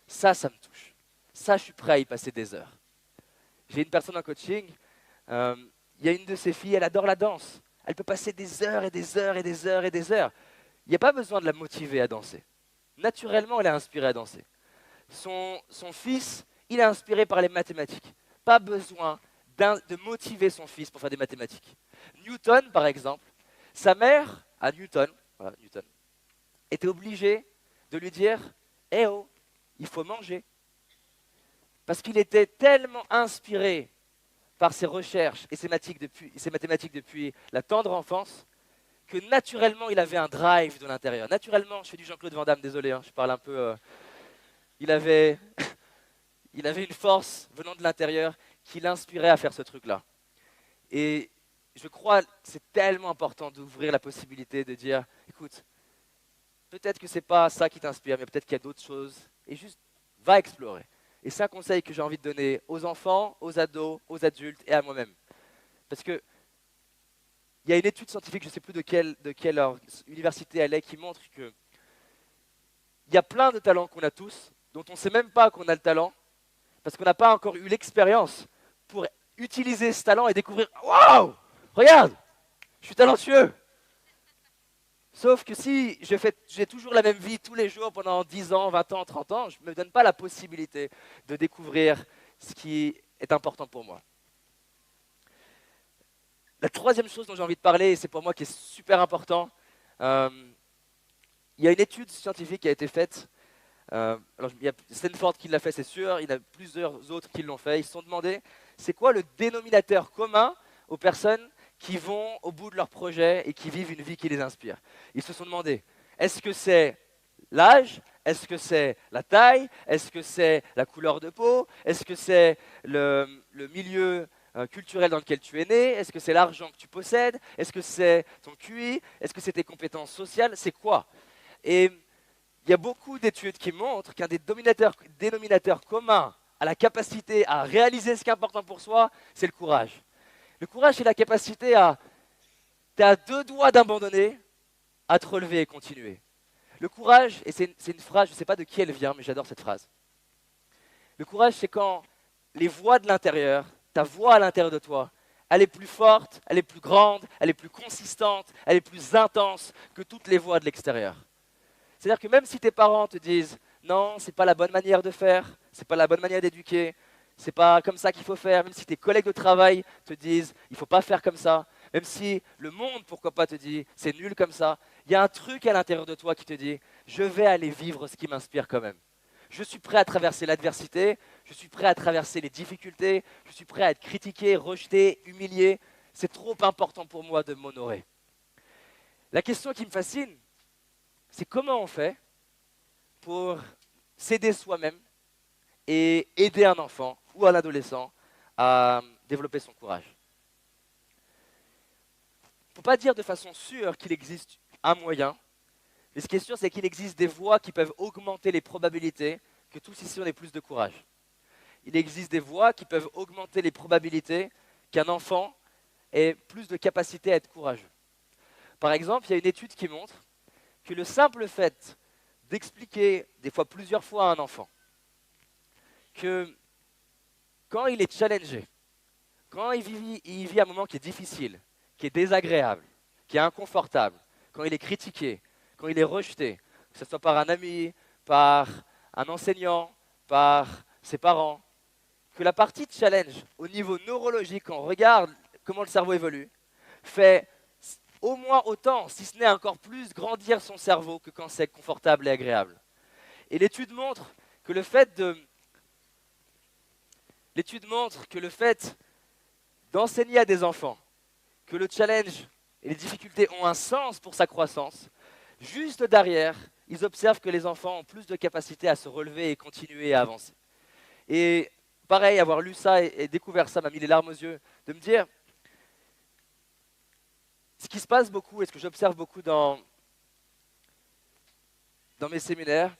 Ça me touche. Ça, je suis prêt à y passer des heures. » J'ai une personne en coaching, il y a une de ses filles, elle adore la danse. Elle peut passer des heures et des heures et des heures et des heures. Il n'y a pas besoin de la motiver à danser. Naturellement, elle est inspirée à danser. Son fils, il est inspiré par les mathématiques. Pas besoin de motiver son fils pour faire des mathématiques. Newton, par exemple, sa mère, Newton, était obligée de lui dire « Eh oh, il faut manger ». Parce qu'il était tellement inspiré par ses recherches et ses mathématiques depuis la tendre enfance, que naturellement, il avait un drive de l'intérieur. Naturellement, je fais du Jean-Claude Van Damme, désolé, je parle un peu... il avait une force venant de l'intérieur qui l'inspirait à faire ce truc-là. Et je crois que c'est tellement important d'ouvrir la possibilité de dire, écoute, peut-être que ce n'est pas ça qui t'inspire, mais peut-être qu'il y a d'autres choses, et juste va explorer. Et c'est un conseil que j'ai envie de donner aux enfants, aux ados, aux adultes et à moi-même. Parce que il y a une étude scientifique, je ne sais plus de quelle université elle est, qui montre qu'il y a plein de talents qu'on a tous, dont on ne sait même pas qu'on a le talent, parce qu'on n'a pas encore eu l'expérience pour utiliser ce talent et découvrir « Waouh, regarde, je suis talentueux !» Sauf que si j'ai toujours la même vie tous les jours pendant 10 ans, 20 ans, 30 ans, je ne me donne pas la possibilité de découvrir ce qui est important pour moi. La troisième chose dont j'ai envie de parler, et c'est pour moi qui est super important, il y a une étude scientifique qui a été faite. Alors, il y a Stanford qui l'a fait, c'est sûr. Il y en a plusieurs autres qui l'ont fait. Ils se sont demandé, c'est quoi le dénominateur commun aux personnes qui vont au bout de leur projet et qui vivent une vie qui les inspire. Ils se sont demandé, est-ce que c'est l'âge? Est-ce que c'est la taille? Est-ce que c'est la couleur de peau? Est-ce que c'est le milieu culturel dans lequel tu es né? Est-ce que c'est l'argent que tu possèdes? Est-ce que c'est ton QI? Est-ce que c'est tes compétences sociales? C'est quoi? Et il y a beaucoup d'études qui montrent qu'un des dénominateurs communs à la capacité à réaliser ce qui est important pour soi, c'est le courage. Le courage, c'est la capacité t'es à deux doigts d'abandonner, à te relever et continuer. Le courage, et c'est une phrase, je ne sais pas de qui elle vient, mais j'adore cette phrase. Le courage, c'est quand les voix de l'intérieur, ta voix à l'intérieur de toi, elle est plus forte, elle est plus grande, elle est plus consistante, elle est plus intense que toutes les voix de l'extérieur. C'est-à-dire que même si tes parents te disent « Non, ce n'est pas la bonne manière de faire, ce n'est pas la bonne manière d'éduquer, c'est pas comme ça qu'il faut faire », même si tes collègues de travail te disent « Il ne faut pas faire comme ça », même si le monde, pourquoi pas, te dit « C'est nul comme ça », il y a un truc à l'intérieur de toi qui te dit « Je vais aller vivre ce qui m'inspire quand même. Je suis prêt à traverser l'adversité, je suis prêt à traverser les difficultés, je suis prêt à être critiqué, rejeté, humilié. C'est trop important pour moi de m'honorer. » La question qui me fascine, c'est comment on fait pour s'aider soi-même et aider un enfant ou un adolescent à développer son courage. Il ne faut pas dire de façon sûre qu'il existe un moyen, mais ce qui est sûr, c'est qu'il existe des voies qui peuvent augmenter les probabilités que tous ici on ait plus de courage. Il existe des voies qui peuvent augmenter les probabilités qu'un enfant ait plus de capacité à être courageux. Par exemple, il y a une étude qui montre que le simple fait d'expliquer, des fois plusieurs fois à un enfant, que quand il est challengé, quand il vit un moment qui est difficile, qui est désagréable, qui est inconfortable, quand il est critiqué, quand il est rejeté, que ce soit par un ami, par un enseignant, par ses parents, que la partie de challenge au niveau neurologique, quand on regarde comment le cerveau évolue, fait au moins autant, si ce n'est encore plus, grandir son cerveau que quand c'est confortable et agréable. Et l'étude montre que le fait d'enseigner à des enfants que le challenge et les difficultés ont un sens pour sa croissance, juste derrière, ils observent que les enfants ont plus de capacité à se relever et continuer à avancer. Et pareil, avoir lu ça et découvert ça m'a mis les larmes aux yeux, de me dire, ce qui se passe beaucoup et ce que j'observe beaucoup dans mes séminaires,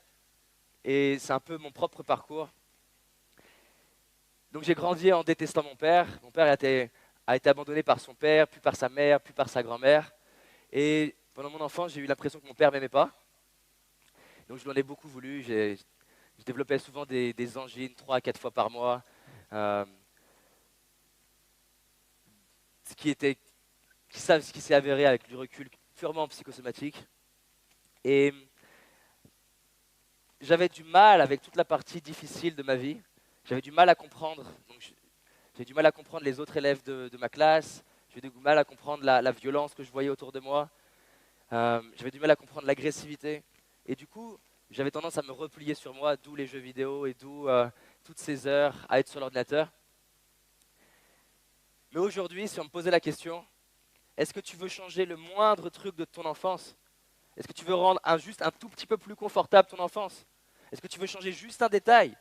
et c'est un peu mon propre parcours. Donc j'ai grandi en détestant mon père. Mon père a été abandonné par son père, puis par sa mère, puis par sa grand-mère. Et pendant mon enfance, j'ai eu l'impression que mon père ne m'aimait pas. Donc je lui en ai beaucoup voulu. Je développais souvent des angines 3 à 4 fois par mois. Ce qui s'est avéré avec du recul purement psychosomatique. Et j'avais du mal avec toute la partie difficile de ma vie. J'avais du mal à comprendre. J'ai du mal à comprendre les autres élèves de ma classe. J'ai du mal à comprendre la violence que je voyais autour de moi. J'avais du mal à comprendre l'agressivité. Et du coup, j'avais tendance à me replier sur moi, d'où les jeux vidéo et d'où toutes ces heures à être sur l'ordinateur. Mais aujourd'hui, si on me posait la question, est-ce que tu veux changer le moindre truc de ton enfance? Est-ce que tu veux rendre juste un tout petit peu plus confortable ton enfance? Est-ce que tu veux changer juste un détail?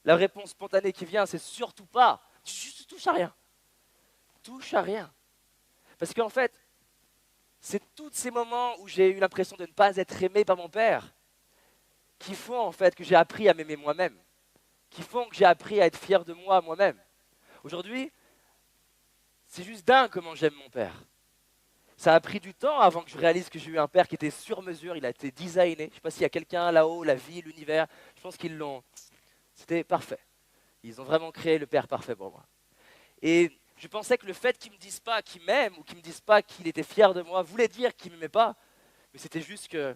La réponse spontanée qui vient, c'est surtout pas. Juste touche à rien. Touche à rien. Parce qu'en fait, c'est tous ces moments où j'ai eu l'impression de ne pas être aimé par mon père qui font en fait que j'ai appris à m'aimer moi-même, qui font que j'ai appris à être fier de moi-même. Aujourd'hui, c'est juste dingue comment j'aime mon père. Ça a pris du temps avant que je réalise que j'ai eu un père qui était sur mesure, il a été designé. Je ne sais pas s'il y a quelqu'un là-haut, la vie, l'univers, je pense qu'ils l'ont. C'était parfait. Ils ont vraiment créé le père parfait pour moi. Et je pensais que le fait qu'ils me disent pas qu'ils m'aiment ou qu'ils me disent pas qu'il était fier de moi voulait dire qu'ils m'aimaient pas. Mais c'était juste que,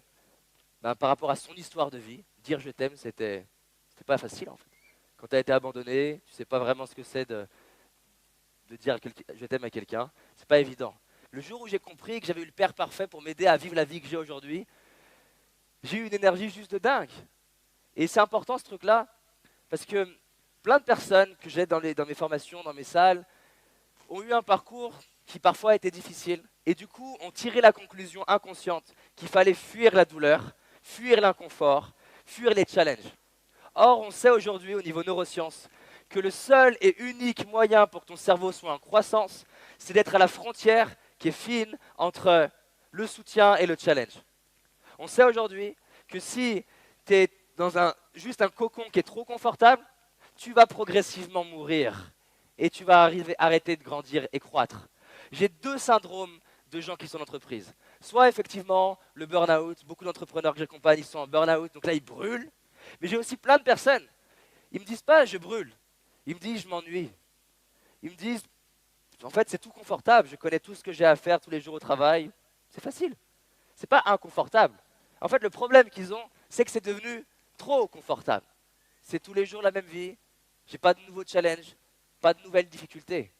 par rapport à son histoire de vie, dire je t'aime, c'était pas facile en fait. Quand tu as été abandonné, tu sais pas vraiment ce que c'est de dire je t'aime à quelqu'un, c'est pas évident. Le jour où j'ai compris que j'avais eu le père parfait pour m'aider à vivre la vie que j'ai aujourd'hui, j'ai eu une énergie juste de dingue. Et c'est important ce truc-là, parce que plein de personnes que j'ai dans mes formations, dans mes salles, ont eu un parcours qui parfois a été difficile, et du coup ont tiré la conclusion inconsciente qu'il fallait fuir la douleur, fuir l'inconfort, fuir les challenges. Or, on sait aujourd'hui au niveau neurosciences que le seul et unique moyen pour que ton cerveau soit en croissance, c'est d'être à la frontière qui est fine entre le soutien et le challenge. On sait aujourd'hui que si tu es dans juste un cocon qui est trop confortable, tu vas progressivement mourir et tu vas arrêter de grandir et croître. J'ai deux syndromes de gens qui sont en entreprise. Soit effectivement le burn-out, beaucoup d'entrepreneurs que j'accompagne, ils sont en burn-out, donc là ils brûlent. Mais j'ai aussi plein de personnes, ils me disent pas je brûle, ils me disent je m'ennuie. Ils me disent en fait c'est tout confortable, je connais tout ce que j'ai à faire tous les jours au travail, c'est facile. C'est pas inconfortable. En fait le problème qu'ils ont, c'est que c'est devenu trop confortable. C'est tous les jours la même vie, j'ai pas de nouveaux challenges, pas de nouvelles difficultés.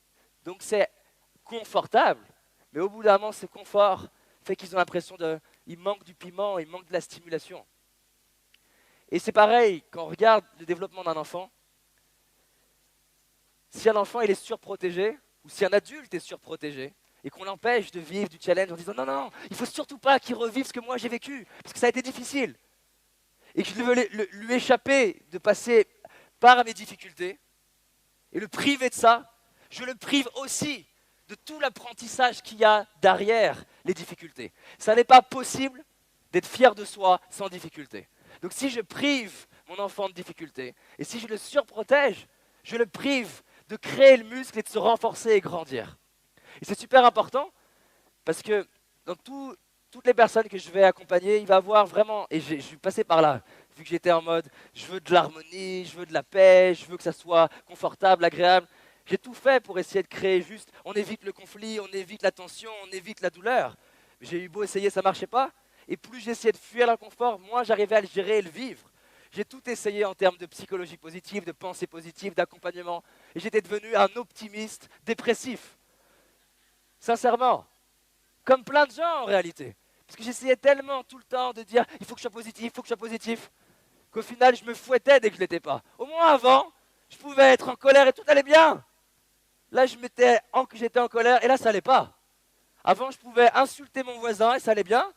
Donc c'est confortable, mais au bout d'un moment, ce confort fait qu'ils ont l'impression il manque du piment, il manque de la stimulation. Et c'est pareil, quand on regarde le développement d'un enfant, si un enfant il est surprotégé, ou si un adulte est surprotégé, et qu'on l'empêche de vivre du challenge en disant non, non, il ne faut surtout pas qu'il revive ce que moi j'ai vécu, parce que ça a été difficile, et que je veux lui échapper de passer par mes difficultés, et le priver de ça, je le prive aussi de tout l'apprentissage qu'il y a derrière les difficultés. Ça n'est pas possible d'être fier de soi sans difficulté. Donc si je prive mon enfant de difficulté, et si je le surprotège, je le prive de créer le muscle et de se renforcer et grandir. Et c'est super important, parce que dans toutes les personnes que je vais accompagner, il va avoir vraiment, et je suis passé par là, vu que j'étais en mode, je veux de l'harmonie, je veux de la paix, je veux que ça soit confortable, agréable. J'ai tout fait pour essayer de créer juste, on évite le conflit, on évite la tension, on évite la douleur. J'ai eu beau essayer, ça ne marchait pas. Et plus j'essayais de fuir l'inconfort, moins j'arrivais à le gérer et le vivre. J'ai tout essayé en termes de psychologie positive, de pensée positive, d'accompagnement. Et j'étais devenu un optimiste dépressif. Sincèrement. Comme plein de gens en réalité. Parce que j'essayais tellement tout le temps de dire il faut que je sois positif, il faut que je sois positif, qu'au final je me fouettais dès que je ne l'étais pas. Au moins avant, je pouvais être en colère et tout allait bien. Là j'étais en colère et là ça allait pas. Avant je pouvais insulter mon voisin et ça allait bien.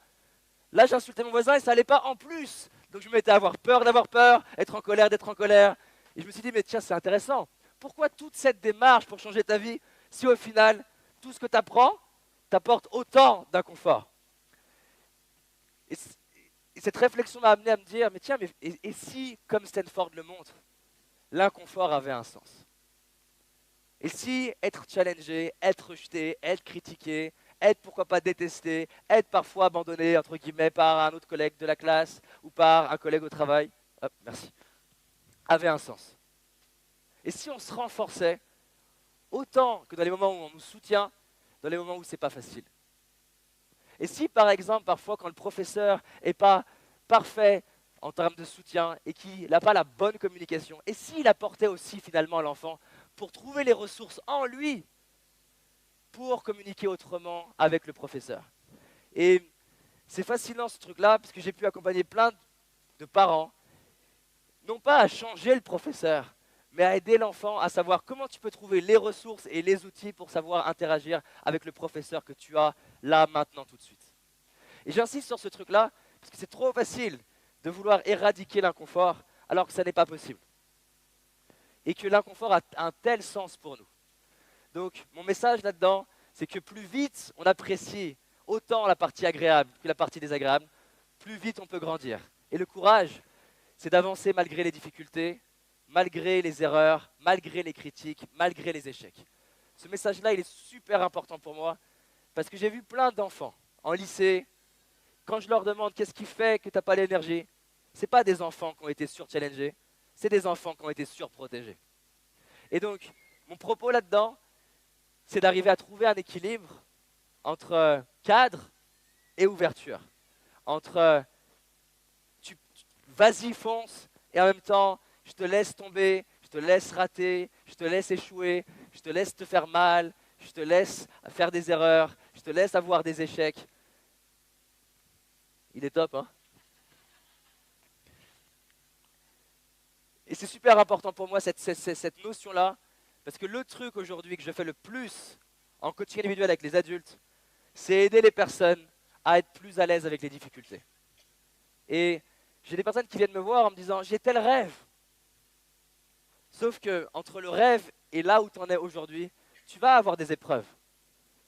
Là j'insultais mon voisin et ça allait pas en plus. Donc je me mettais à avoir peur d'avoir peur, être en colère d'être en colère. Et je me suis dit mais tiens c'est intéressant. Pourquoi toute cette démarche pour changer ta vie si au final tout ce que tu apprends t'apporte autant d'inconfort. Et cette réflexion m'a amené à me dire, mais tiens, et si, comme Stanford le montre, l'inconfort avait un sens? Et si être challengé, être rejeté, être critiqué, être pourquoi pas détesté, être parfois abandonné, entre guillemets, par un autre collègue de la classe ou par un collègue au travail, merci, avait un sens? Et si on se renforçait autant que dans les moments où on nous soutient, dans les moments où c'est pas facile? Et si par exemple parfois quand le professeur n'est pas parfait en termes de soutien et qu'il n'a pas la bonne communication, et s'il apportait aussi finalement à l'enfant pour trouver les ressources en lui pour communiquer autrement avec le professeur. Et c'est fascinant ce truc-là parce que j'ai pu accompagner plein de parents, non pas à changer le professeur, mais à aider l'enfant à savoir comment tu peux trouver les ressources et les outils pour savoir interagir avec le professeur que tu as là, maintenant, tout de suite. Et j'insiste sur ce truc-là, parce que c'est trop facile de vouloir éradiquer l'inconfort, alors que ça n'est pas possible. Et que l'inconfort a un tel sens pour nous. Donc, mon message là-dedans, c'est que plus vite on apprécie autant la partie agréable que la partie désagréable, plus vite on peut grandir. Et le courage, c'est d'avancer malgré les difficultés, malgré les erreurs, malgré les critiques, malgré les échecs. Ce message-là, il est super important pour moi, parce que j'ai vu plein d'enfants en lycée, quand je leur demande qu'est-ce qui fait que tu n'as pas l'énergie, ce n'est pas des enfants qui ont été surchallengés, c'est des enfants qui ont été surprotégés. Et donc, mon propos là-dedans, c'est d'arriver à trouver un équilibre entre cadre et ouverture. Entre vas-y, fonce, et en même temps, je te laisse tomber, je te laisse rater, je te laisse échouer, je te laisse te faire mal, je te laisse faire des erreurs, je te laisse avoir des échecs. Il est top, hein? Et c'est super important pour moi cette notion-là, parce que le truc aujourd'hui que je fais le plus en coaching individuel avec les adultes, c'est aider les personnes à être plus à l'aise avec les difficultés. Et j'ai des personnes qui viennent me voir en me disant « j'ai tel rêve ». Sauf que entre le rêve et là où tu en es aujourd'hui, tu vas avoir des épreuves.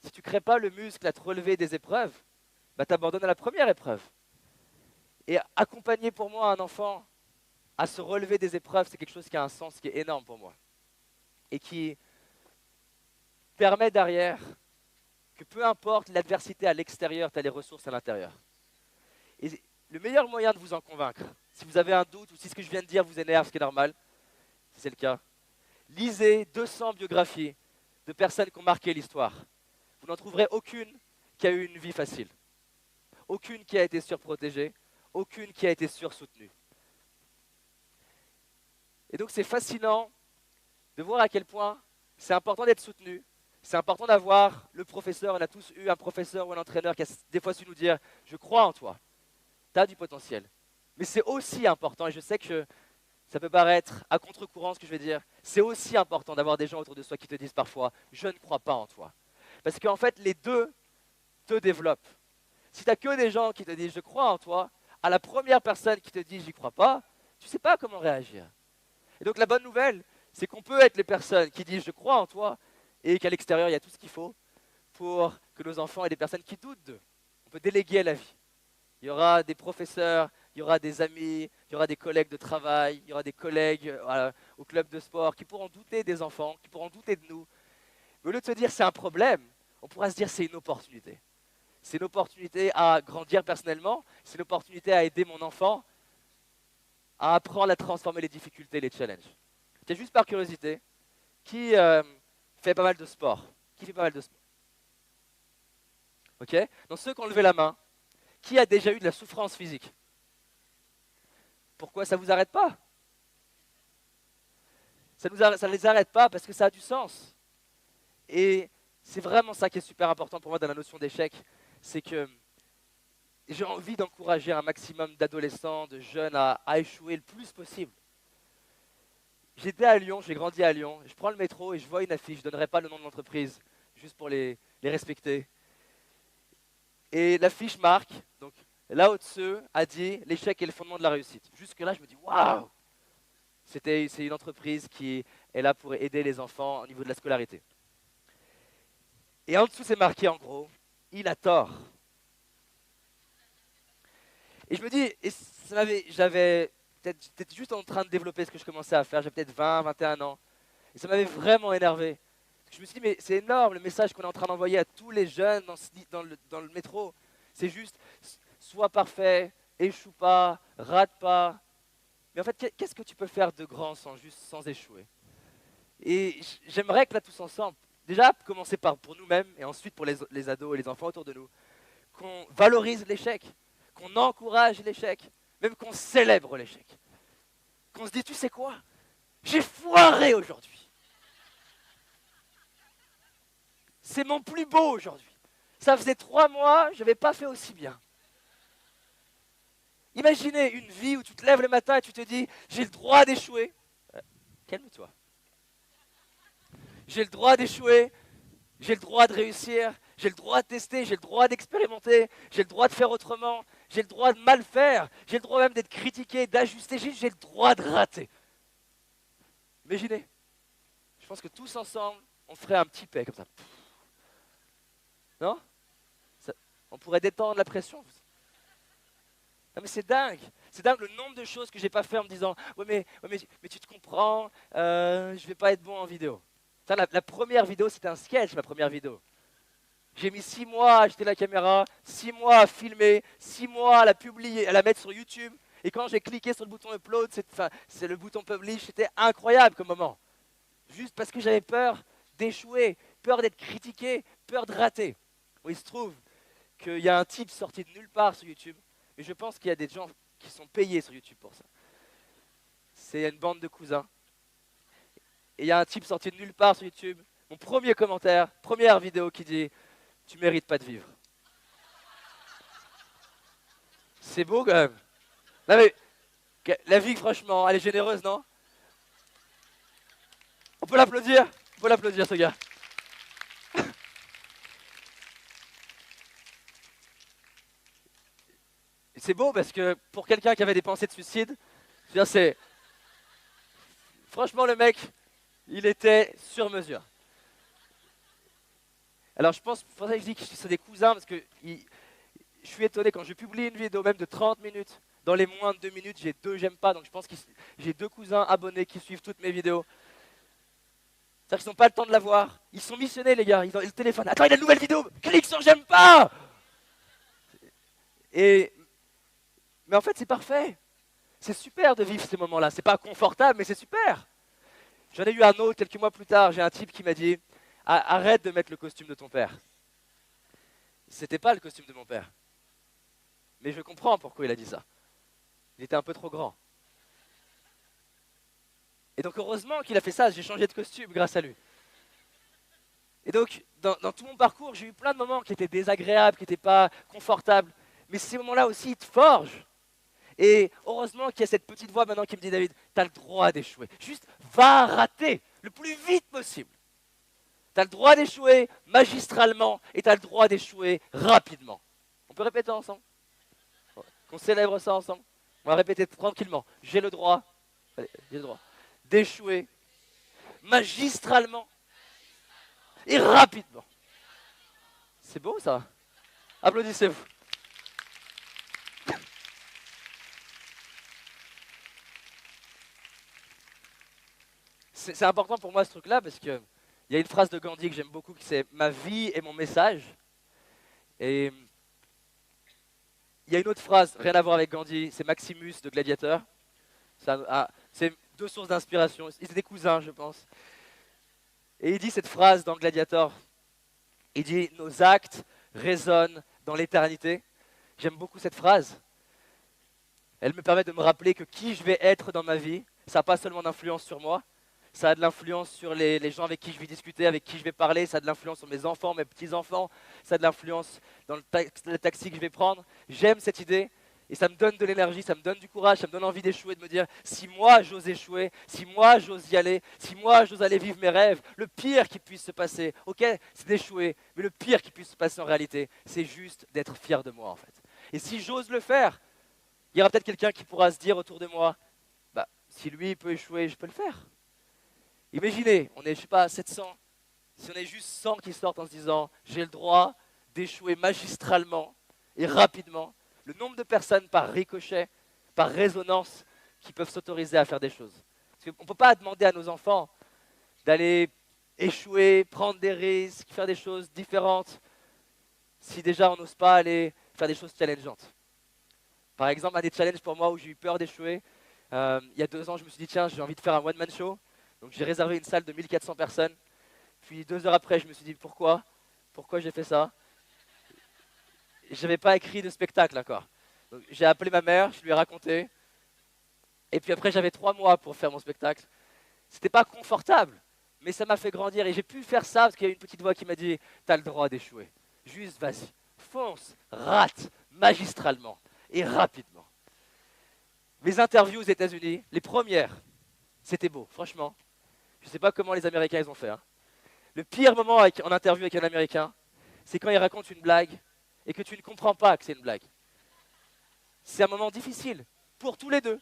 Si tu ne crées pas le muscle à te relever des épreuves, bah, tu abandonnes à la première épreuve. Et accompagner pour moi un enfant à se relever des épreuves, c'est quelque chose qui a un sens qui est énorme pour moi. Et qui permet derrière que peu importe l'adversité à l'extérieur, tu as les ressources à l'intérieur. Et le meilleur moyen de vous en convaincre, si vous avez un doute ou si ce que je viens de dire vous énerve, ce qui est normal, si c'est le cas, lisez 200 biographies de personnes qui ont marqué l'histoire. Vous n'en trouverez aucune qui a eu une vie facile. Aucune qui a été surprotégée, aucune qui a été sursoutenue. Et donc c'est fascinant de voir à quel point c'est important d'être soutenu, c'est important d'avoir le professeur, on a tous eu un professeur ou un entraîneur qui a des fois su nous dire « je crois en toi, tu as du potentiel ». Mais c'est aussi important, et je sais que ça peut paraître à contre-courant ce que je vais dire, c'est aussi important d'avoir des gens autour de soi qui te disent parfois « je ne crois pas en toi ». Parce qu'en fait les deux te développent. Si tu n'as que des gens qui te disent « je crois en toi », à la première personne qui te dit « j'y crois pas », tu ne sais pas comment réagir. Et donc la bonne nouvelle, c'est qu'on peut être les personnes qui disent « je crois en toi » et qu'à l'extérieur, il y a tout ce qu'il faut pour que nos enfants aient des personnes qui doutent d'eux. On peut déléguer à la vie. Il y aura des professeurs, il y aura des amis, il y aura des collègues de travail, il y aura des collègues au club de sport qui pourront douter des enfants, qui pourront douter de nous. Mais au lieu de se dire c'est un problème, on pourra se dire c'est une opportunité. C'est une opportunité à grandir personnellement, c'est une opportunité à aider mon enfant à apprendre à transformer les difficultés, les challenges. Tiens, juste par curiosité, qui fait pas mal de sport? Qui fait pas mal de sport? Ok? Dans ceux qui ont levé la main, qui a déjà eu de la souffrance physique? Pourquoi ça ne vous arrête pas? Ça ne les arrête pas parce que ça a du sens. Et c'est vraiment ça qui est super important pour moi dans la notion d'échec, c'est que j'ai envie d'encourager un maximum d'adolescents, de jeunes à échouer le plus possible. J'étais à Lyon, j'ai grandi à Lyon, je prends le métro et je vois une affiche, je ne donnerai pas le nom de l'entreprise, juste pour les respecter. Et l'affiche marque, donc là au-dessus, a dit « l'échec est le fondement de la réussite ». Jusque-là, je me dis « waouh !» C'est une entreprise qui est là pour aider les enfants au niveau de la scolarité. Et en dessous, c'est marqué en gros « il a tort ». Et je me dis, j'avais peut-être juste en train de développer ce que je commençais à faire, j'avais peut-être 20, 21 ans. Et ça m'avait vraiment énervé. Je me suis dit, mais c'est énorme le message qu'on est en train d'envoyer à tous les jeunes dans le métro. C'est juste, sois parfait, échoue pas, rate pas. Mais en fait, qu'est-ce que tu peux faire de grand sans échouer? Et j'aimerais que là, tous ensemble, déjà commencer pour nous-mêmes et ensuite pour les ados et les enfants autour de nous, qu'on valorise l'échec, qu'on encourage l'échec, même qu'on célèbre l'échec. Qu'on se dit, tu sais quoi? J'ai foiré aujourd'hui. C'est mon plus beau aujourd'hui. Ça faisait 3 mois, je n'avais pas fait aussi bien. Imaginez une vie où tu te lèves le matin et tu te dis, j'ai le droit d'échouer. Calme-toi. J'ai le droit d'échouer, j'ai le droit de réussir, j'ai le droit de tester, j'ai le droit d'expérimenter, j'ai le droit de faire autrement, j'ai le droit de mal faire, j'ai le droit même d'être critiqué, d'ajuster, j'ai le droit de rater. Imaginez, je pense que tous ensemble, on ferait un petit paix comme ça. Non? On pourrait détendre la pression. Non mais c'est dingue le nombre de choses que j'ai pas fait en me disant ouais mais tu te comprends, je vais pas être bon en vidéo. La première vidéo c'était un sketch, ma première vidéo. J'ai mis 6 mois à acheter la caméra, 6 mois à filmer, 6 mois à la publier, à la mettre sur YouTube. Et quand j'ai cliqué sur le bouton upload, c'est le bouton publish, c'était incroyable comme moment. Juste parce que j'avais peur d'échouer, peur d'être critiqué, peur de rater. Bon, il se trouve qu'il y a un type sorti de nulle part sur YouTube, mais je pense qu'il y a des gens qui sont payés sur YouTube pour ça. C'est une bande de cousins. Et il y a un type sorti de nulle part sur YouTube, mon premier commentaire, première vidéo qui dit « Tu mérites pas de vivre ». C'est beau quand même. Non mais, la vie franchement, elle est généreuse, non? On peut l'applaudir? On peut l'applaudir ce gars. C'est beau parce que pour quelqu'un qui avait des pensées de suicide, je veux dire, c'est... Franchement, le mec, il était sur mesure. Alors je pense, pour ça que je dis que c'est des cousins, parce que je suis étonné quand je publie une vidéo même de 30 minutes, dans les moins de 2 minutes, j'ai 2 j'aime pas, donc je pense que j'ai 2 cousins abonnés qui suivent toutes mes vidéos. C'est-à-dire qu'ils n'ont pas le temps de la voir. Ils sont missionnés, les gars, ils ont le téléphone. Attends, il a une nouvelle vidéo, clique sur j'aime pas. Mais en fait, c'est parfait. C'est super de vivre ces moments-là. C'est pas confortable, mais c'est super. J'en ai eu un autre quelques mois plus tard. J'ai un type qui m'a dit arrête de mettre le costume de ton père. C'était pas le costume de mon père. Mais je comprends pourquoi il a dit ça. Il était un peu trop grand. Et donc heureusement qu'il a fait ça. J'ai changé de costume grâce à lui. Et donc, dans tout mon parcours, j'ai eu plein de moments qui étaient désagréables, qui n'étaient pas confortables. Mais ces moments-là aussi, ils te forgent. Et heureusement qu'il y a cette petite voix maintenant qui me dit, David, tu as le droit d'échouer. Juste, va rater le plus vite possible. Tu as le droit d'échouer magistralement et tu as le droit d'échouer rapidement. On peut répéter ensemble? Qu'on célèbre ça ensemble? On va répéter tranquillement. J'ai le droit, allez, j'ai le droit d'échouer magistralement et rapidement. C'est beau ça? Applaudissez-vous. C'est important pour moi ce truc-là parce qu'il y a une phrase de Gandhi que j'aime beaucoup qui c'est « Ma vie est mon message ». Et il y a une autre phrase, rien à voir avec Gandhi, c'est Maximus de Gladiateur. C'est 2 sources d'inspiration, ils étaient des cousins je pense. Et il dit cette phrase dans Gladiator, il dit « Nos actes résonnent dans l'éternité ». J'aime beaucoup cette phrase. Elle me permet de me rappeler que qui je vais être dans ma vie, ça n'a pas seulement d'influence sur moi, ça a de l'influence sur les gens avec qui je vais discuter, avec qui je vais parler, ça a de l'influence sur mes enfants, mes petits-enfants, ça a de l'influence dans le taxi que je vais prendre. J'aime cette idée et ça me donne de l'énergie, ça me donne du courage, ça me donne envie d'échouer, de me dire si moi j'ose échouer, si moi j'ose y aller, si moi j'ose aller vivre mes rêves, le pire qui puisse se passer, ok, c'est d'échouer, mais le pire qui puisse se passer en réalité, c'est juste d'être fier de moi en fait. Et si j'ose le faire, il y aura peut-être quelqu'un qui pourra se dire autour de moi, bah si lui peut échouer, je peux le faire. Imaginez, on est, je sais pas, 700, si on est juste 100 qui sortent en se disant « j'ai le droit d'échouer magistralement et rapidement », le nombre de personnes par ricochet, par résonance, qui peuvent s'autoriser à faire des choses. Parce qu'on ne peut pas demander à nos enfants d'aller échouer, prendre des risques, faire des choses différentes, si déjà on n'ose pas aller faire des choses challengeantes. Par exemple, un des challenges pour moi où j'ai eu peur d'échouer, il y a 2 ans, je me suis dit « tiens, j'ai envie de faire un one-man show ». Donc j'ai réservé une salle de 1400 personnes. Puis 2 heures après, je me suis dit pourquoi j'ai fait ça? Je n'avais pas écrit de spectacle encore. Donc j'ai appelé ma mère, je lui ai raconté. Et puis après, j'avais 3 mois pour faire mon spectacle. C'était pas confortable, mais ça m'a fait grandir. Et j'ai pu faire ça parce qu'il y a une petite voix qui m'a dit « T'as le droit d'échouer. Juste vas-y, fonce, rate, magistralement et rapidement. » Mes interviews aux États-Unis, les premières, c'était beau, franchement. Je ne sais pas comment les Américains ils ont fait. Hein. Le pire moment en interview avec un Américain, c'est quand il raconte une blague et que tu ne comprends pas que c'est une blague. C'est un moment difficile, pour tous les deux.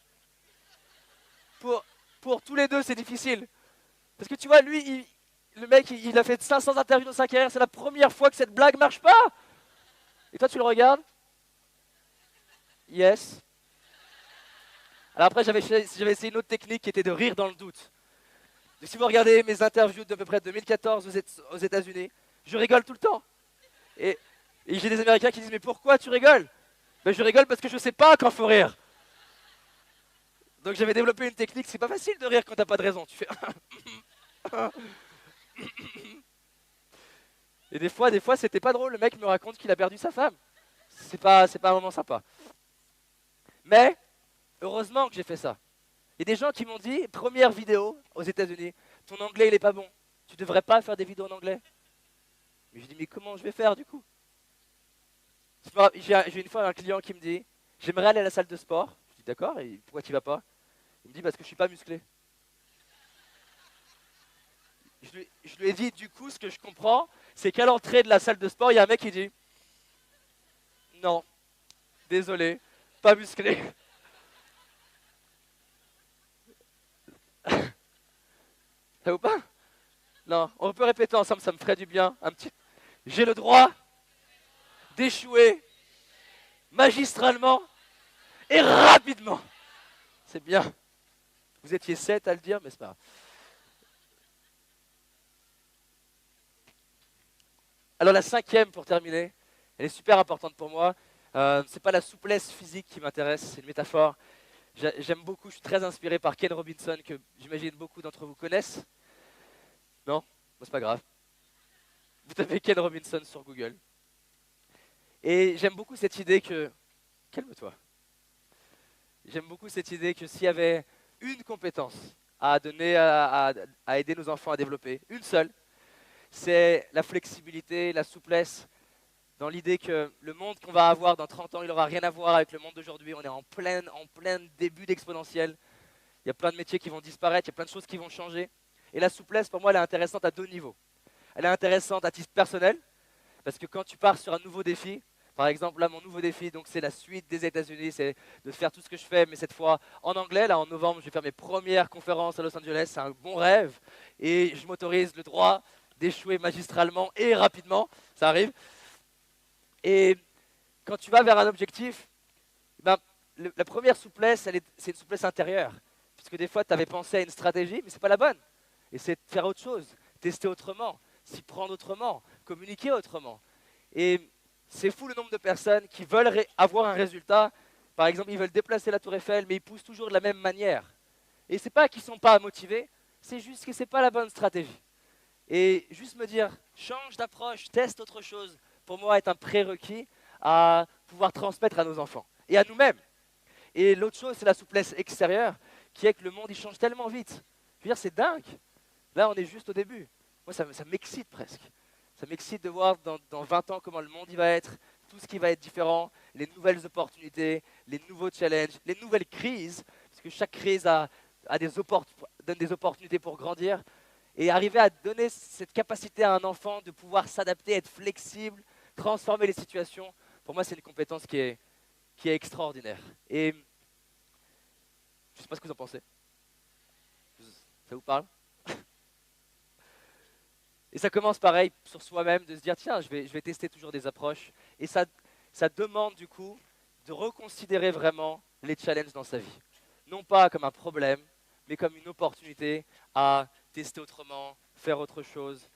Pour tous les deux, c'est difficile. Parce que tu vois, lui, le mec, il a fait 500 interviews dans sa carrière, c'est la première fois que cette blague ne marche pas. Et toi, tu le regardes? Yes. Alors après, j'avais essayé une autre technique qui était de rire dans le doute. Et si vous regardez mes interviews d'à peu près 2014 aux États-Unis, je rigole tout le temps. Et j'ai des Américains qui disent « Mais pourquoi tu rigoles ?» Ben, je rigole parce que je ne sais pas quand il faut rire. Donc j'avais développé une technique, c'est pas facile de rire quand tu n'as pas de raison. Tu fais... Et des fois, c'était pas drôle. Le mec me raconte qu'il a perdu sa femme. C'est pas un moment sympa. Mais, heureusement que j'ai fait ça. Il y a des gens qui m'ont dit, première vidéo aux États-Unis, ton anglais il est pas bon. Tu devrais pas faire des vidéos en anglais. Mais je dis, mais comment je vais faire du coup? J'ai une fois un client qui me dit, j'aimerais aller à la salle de sport. Je dis, d'accord, et pourquoi tu vas pas? Il me dit, parce que je suis pas musclé. Je lui ai dit, du coup, ce que je comprends, c'est qu'à l'entrée de la salle de sport, il y a un mec qui dit, non, désolé, pas musclé. Ça vous pas? Non, on peut répéter ensemble, ça me ferait du bien. Un petit. J'ai le droit d'échouer magistralement et rapidement. C'est bien. Vous étiez 7 à le dire, mais c'est pas grave. Alors la cinquième, pour terminer, elle est super importante pour moi. C'est pas la souplesse physique qui m'intéresse, c'est une métaphore. J'aime beaucoup, je suis très inspiré par Ken Robinson, que j'imagine beaucoup d'entre vous connaissent. Non? Bon, c'est pas grave. Vous tapez Ken Robinson sur Google. Et j'aime beaucoup cette idée que... Calme-toi. J'aime beaucoup cette idée que s'il y avait une compétence à donner, à aider nos enfants à développer, une seule, c'est la flexibilité, la souplesse, dans l'idée que le monde qu'on va avoir dans 30 ans, il n'aura rien à voir avec le monde d'aujourd'hui. On est en plein début d'exponentiel. Il y a plein de métiers qui vont disparaître, il y a plein de choses qui vont changer. Et la souplesse, pour moi, elle est intéressante à deux niveaux. Elle est intéressante à titre personnel, parce que quand tu pars sur un nouveau défi, par exemple, là, mon nouveau défi, donc c'est la suite des États-Unis, c'est de faire tout ce que je fais, mais cette fois en anglais. Là, en novembre, je vais faire mes premières conférences à Los Angeles. C'est un bon rêve. Et je m'autorise le droit d'échouer magistralement et rapidement. Ça arrive. Et quand tu vas vers un objectif, ben, la première souplesse, c'est une souplesse intérieure. Puisque des fois, tu avais pensé à une stratégie, mais ce n'est pas la bonne. Et c'est de faire autre chose, tester autrement, s'y prendre autrement, communiquer autrement. Et c'est fou le nombre de personnes qui veulent avoir un résultat. Par exemple, ils veulent déplacer la tour Eiffel, mais ils poussent toujours de la même manière. Et c'est pas qu'ils ne sont pas motivés, c'est juste que ce n'est pas la bonne stratégie. Et juste me dire, change d'approche, teste autre chose, pour moi, est un prérequis à pouvoir transmettre à nos enfants et à nous-mêmes. Et l'autre chose, c'est la souplesse extérieure, qui est que le monde, il change tellement vite. Je veux dire, c'est dingue. Là, on est juste au début. Moi, ça m'excite presque. Ça m'excite de voir dans 20 ans comment le monde il va être, tout ce qui va être différent, les nouvelles opportunités, les nouveaux challenges, les nouvelles crises, parce que chaque crise donne des opportunités pour grandir. Et arriver à donner cette capacité à un enfant de pouvoir s'adapter, être flexible, transformer les situations, pour moi, c'est une compétence qui est extraordinaire. Et je ne sais pas ce que vous en pensez. Ça vous parle? Et ça commence pareil sur soi-même, de se dire, tiens, je vais tester toujours des approches. Et ça demande du coup de reconsidérer vraiment les challenges dans sa vie. Non pas comme un problème, mais comme une opportunité à tester autrement, faire autre chose.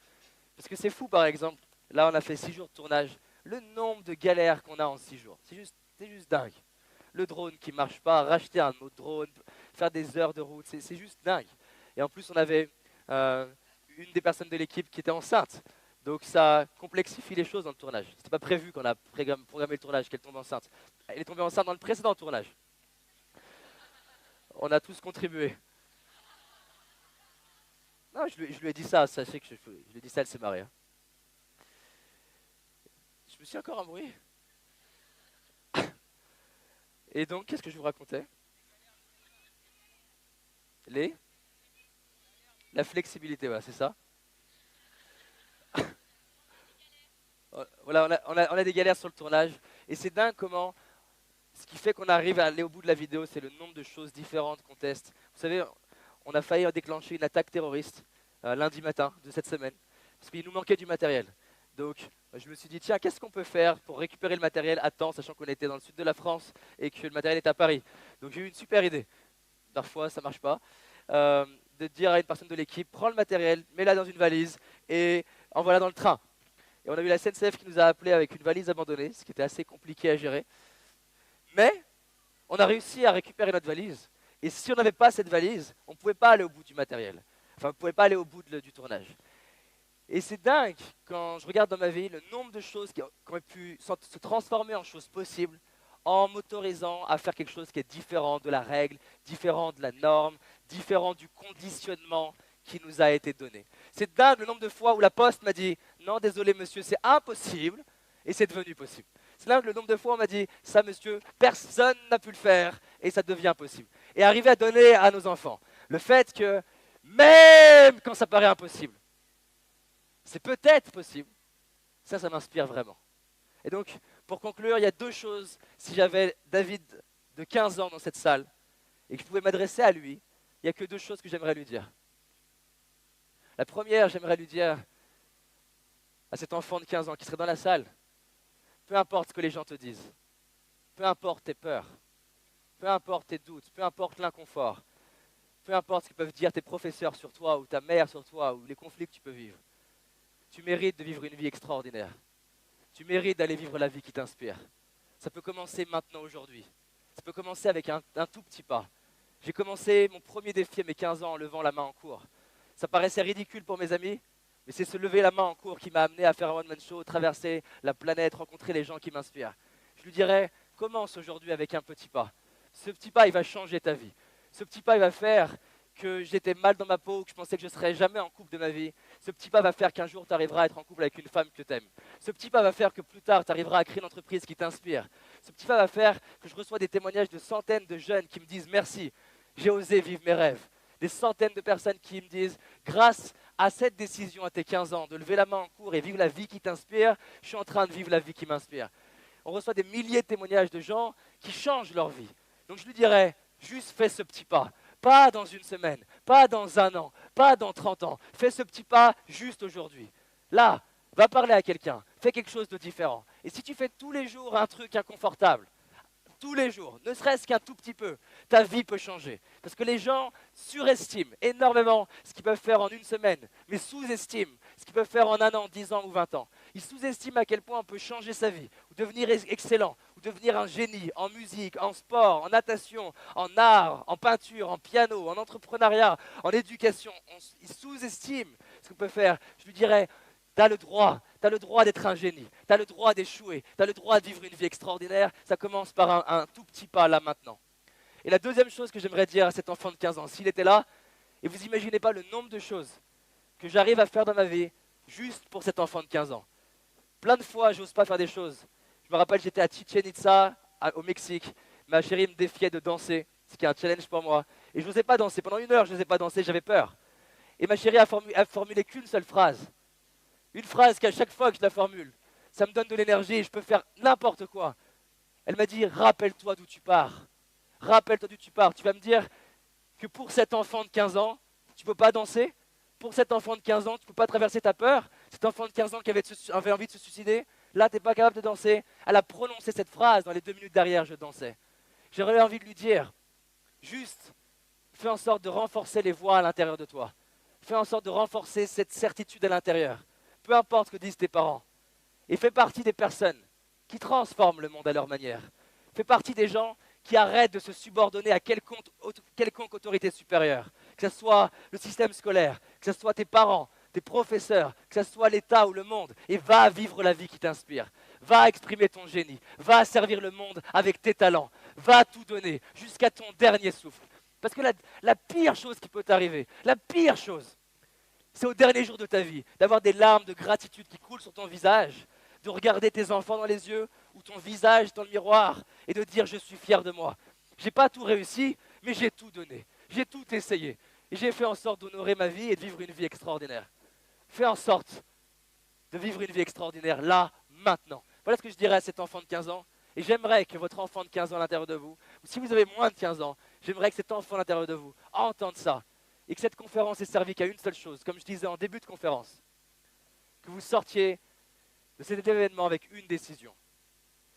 Parce que c'est fou, par exemple, là on a fait 6 jours de tournage, le nombre de galères qu'on a en 6 jours, c'est juste dingue. Le drone qui ne marche pas, racheter un autre drone, faire des heures de route, c'est juste dingue. Et en plus, on avait une des personnes de l'équipe qui était enceinte. Donc ça complexifie les choses dans le tournage. Ce n'était pas prévu quand on a programmé le tournage qu'elle tombe enceinte. Elle est tombée enceinte dans le précédent tournage. On a tous contribué. Non, je lui ai dit ça, sachez que je lui ai dit ça, elle s'est marrée. Hein. Je me suis encore embrouillé. Et donc, qu'est-ce que je vous racontais? La flexibilité, voilà, c'est ça. Voilà, on a des galères sur le tournage. Et c'est dingue comment, ce qui fait qu'on arrive à aller au bout de la vidéo, c'est le nombre de choses différentes qu'on teste. Vous savez, on a failli déclencher une attaque terroriste lundi matin de cette semaine, parce qu'il nous manquait du matériel. Donc, je me suis dit, tiens, qu'est-ce qu'on peut faire pour récupérer le matériel à temps, sachant qu'on était dans le sud de la France et que le matériel est à Paris. Donc j'ai eu une super idée. Parfois, ça ne marche pas. De dire à une personne de l'équipe, prends le matériel, mets-la dans une valise et envoie-la dans le train. Et on a eu la SNCF qui nous a appelés avec une valise abandonnée, ce qui était assez compliqué à gérer. Mais on a réussi à récupérer notre valise. Et si on n'avait pas cette valise, on ne pouvait pas aller au bout du matériel. Enfin, on ne pouvait pas aller au bout du tournage. Et c'est dingue quand je regarde dans ma vie le nombre de choses qui ont pu se transformer en choses possibles en m'autorisant à faire quelque chose qui est différent de la règle, différent de la norme, différent du conditionnement qui nous a été donné. C'est dingue le nombre de fois où la poste m'a dit « Non, désolé monsieur, c'est impossible » et c'est devenu possible. C'est dingue le nombre de fois où on m'a dit « Ça monsieur, personne n'a pu le faire » et ça devient possible. Et arriver à donner à nos enfants le fait que même quand ça paraît impossible, c'est peut-être possible, ça m'inspire vraiment. Et donc, pour conclure, il y a deux choses. Si j'avais David de 15 ans dans cette salle et que je pouvais m'adresser à lui, il n'y a que deux choses que j'aimerais lui dire. La première, j'aimerais lui dire à cet enfant de 15 ans qui serait dans la salle, peu importe ce que les gens te disent, peu importe tes peurs, peu importe tes doutes, peu importe l'inconfort, peu importe ce que peuvent dire tes professeurs sur toi ou ta mère sur toi ou les conflits que tu peux vivre, tu mérites de vivre une vie extraordinaire. Tu mérites d'aller vivre la vie qui t'inspire. Ça peut commencer maintenant, aujourd'hui. Ça peut commencer avec un tout petit pas. J'ai commencé mon premier défi à mes 15 ans en levant la main en cours. Ça paraissait ridicule pour mes amis, mais c'est se lever la main en cours qui m'a amené à faire un one-man show, traverser la planète, rencontrer les gens qui m'inspirent. Je lui dirais, commence aujourd'hui avec un petit pas. Ce petit pas, il va changer ta vie. Ce petit pas, il va faire que j'étais mal dans ma peau, que je pensais que je ne serais jamais en couple de ma vie. Ce petit pas va faire qu'un jour, tu arriveras à être en couple avec une femme que tu aimes. Ce petit pas va faire que plus tard, tu arriveras à créer une entreprise qui t'inspire. Ce petit pas va faire que je reçois des témoignages de centaines de jeunes qui me disent « Merci, j'ai osé vivre mes rêves ». Des centaines de personnes qui me disent « Grâce à cette décision à tes 15 ans, de lever la main en cours et vivre la vie qui t'inspire, je suis en train de vivre la vie qui m'inspire ». On reçoit des milliers de témoignages de gens qui changent leur vie. Donc je lui dirais, juste fais ce petit pas. Pas dans une semaine, pas dans un an, pas dans 30 ans. Fais ce petit pas juste aujourd'hui. Là, va parler à quelqu'un, fais quelque chose de différent. Et si tu fais tous les jours un truc inconfortable, tous les jours, ne serait-ce qu'un tout petit peu, ta vie peut changer. Parce que les gens surestiment énormément ce qu'ils peuvent faire en une semaine, mais sous-estiment ce qu'ils peuvent faire en un an, 10 ans ou 20 ans. Ils sous-estiment à quel point on peut changer sa vie, ou devenir excellent, ou devenir un génie en musique, en sport, en natation, en art, en peinture, en piano, en entrepreneuriat, en éducation. Ils sous-estiment ce qu'on peut faire. Je lui dirais, tu as le droit d'être un génie, tu as le droit d'échouer, tu as le droit de vivre une vie extraordinaire. Ça commence par un tout petit pas là maintenant. Et la deuxième chose que j'aimerais dire à cet enfant de 15 ans, s'il était là, et vous n'imaginez pas le nombre de choses que j'arrive à faire dans ma vie juste pour cet enfant de 15 ans. Plein de fois, je n'ose pas faire des choses. Je me rappelle, j'étais à Chichen Itza, au Mexique. Ma chérie me défiait de danser, ce qui est un challenge pour moi. Et je n'osais pas danser. Pendant 1 heure, je n'osais pas danser, j'avais peur. Et ma chérie a formulé qu'une seule phrase. Une phrase qu'à chaque fois que je la formule, ça me donne de l'énergie et je peux faire n'importe quoi. Elle m'a dit, rappelle-toi d'où tu pars. Rappelle-toi d'où tu pars. Tu vas me dire que pour cet enfant de 15 ans, tu ne peux pas danser. Pour cet enfant de 15 ans, tu ne peux pas traverser ta peur. Cet enfant de 15 ans qui avait envie de se suicider, là, tu n'es pas capable de danser. Elle a prononcé cette phrase dans les 2 minutes derrière, je dansais. J'aurais envie de lui dire, juste, fais en sorte de renforcer les voix à l'intérieur de toi. Fais en sorte de renforcer cette certitude à l'intérieur. Peu importe ce que disent tes parents. Et fais partie des personnes qui transforment le monde à leur manière. Fais partie des gens qui arrêtent de se subordonner à quelconque autorité supérieure. Que ce soit le système scolaire, que ce soit tes parents, tes professeurs, que ce soit l'État ou le monde. Et va vivre la vie qui t'inspire. Va exprimer ton génie. Va servir le monde avec tes talents. Va tout donner jusqu'à ton dernier souffle. Parce que la pire chose qui peut t'arriver, la pire chose, c'est au dernier jour de ta vie, d'avoir des larmes de gratitude qui coulent sur ton visage, de regarder tes enfants dans les yeux ou ton visage dans le miroir et de dire « je suis fier de moi ». Je n'ai pas tout réussi, mais j'ai tout donné, j'ai tout essayé. Et j'ai fait en sorte d'honorer ma vie et de vivre une vie extraordinaire. Fais en sorte de vivre une vie extraordinaire là, maintenant. Voilà ce que je dirais à cet enfant de 15 ans. Et j'aimerais que votre enfant de 15 ans à l'intérieur de vous, ou si vous avez moins de 15 ans, j'aimerais que cet enfant à l'intérieur de vous entende ça. Et que cette conférence ait servi qu'à une seule chose, comme je disais en début de conférence, que vous sortiez de cet événement avec une décision.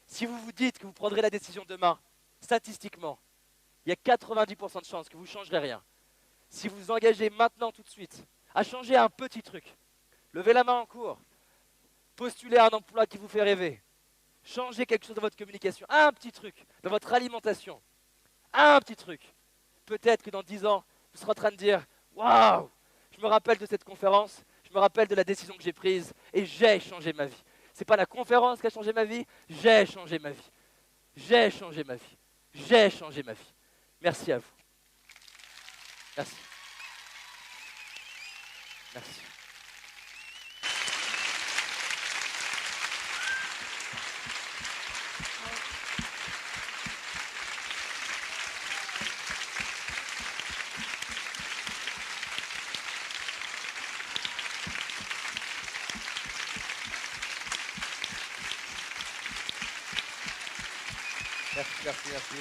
Si vous vous dites que vous prendrez la décision demain, statistiquement, il y a 90% de chances que vous ne changerez rien. Si vous vous engagez maintenant tout de suite à changer un petit truc, levez la main en cours, postulez à un emploi qui vous fait rêver, changez quelque chose dans votre communication, un petit truc, dans votre alimentation, un petit truc. Peut-être que dans 10 ans, vous serez en train de dire « Waouh ! Je me rappelle de cette conférence, je me rappelle de la décision que j'ai prise et j'ai changé ma vie. C'est pas la conférence qui a changé ma vie, j'ai changé ma vie. J'ai changé ma vie. J'ai changé ma vie. Merci à vous. Merci. Merci. Merci, merci, merci.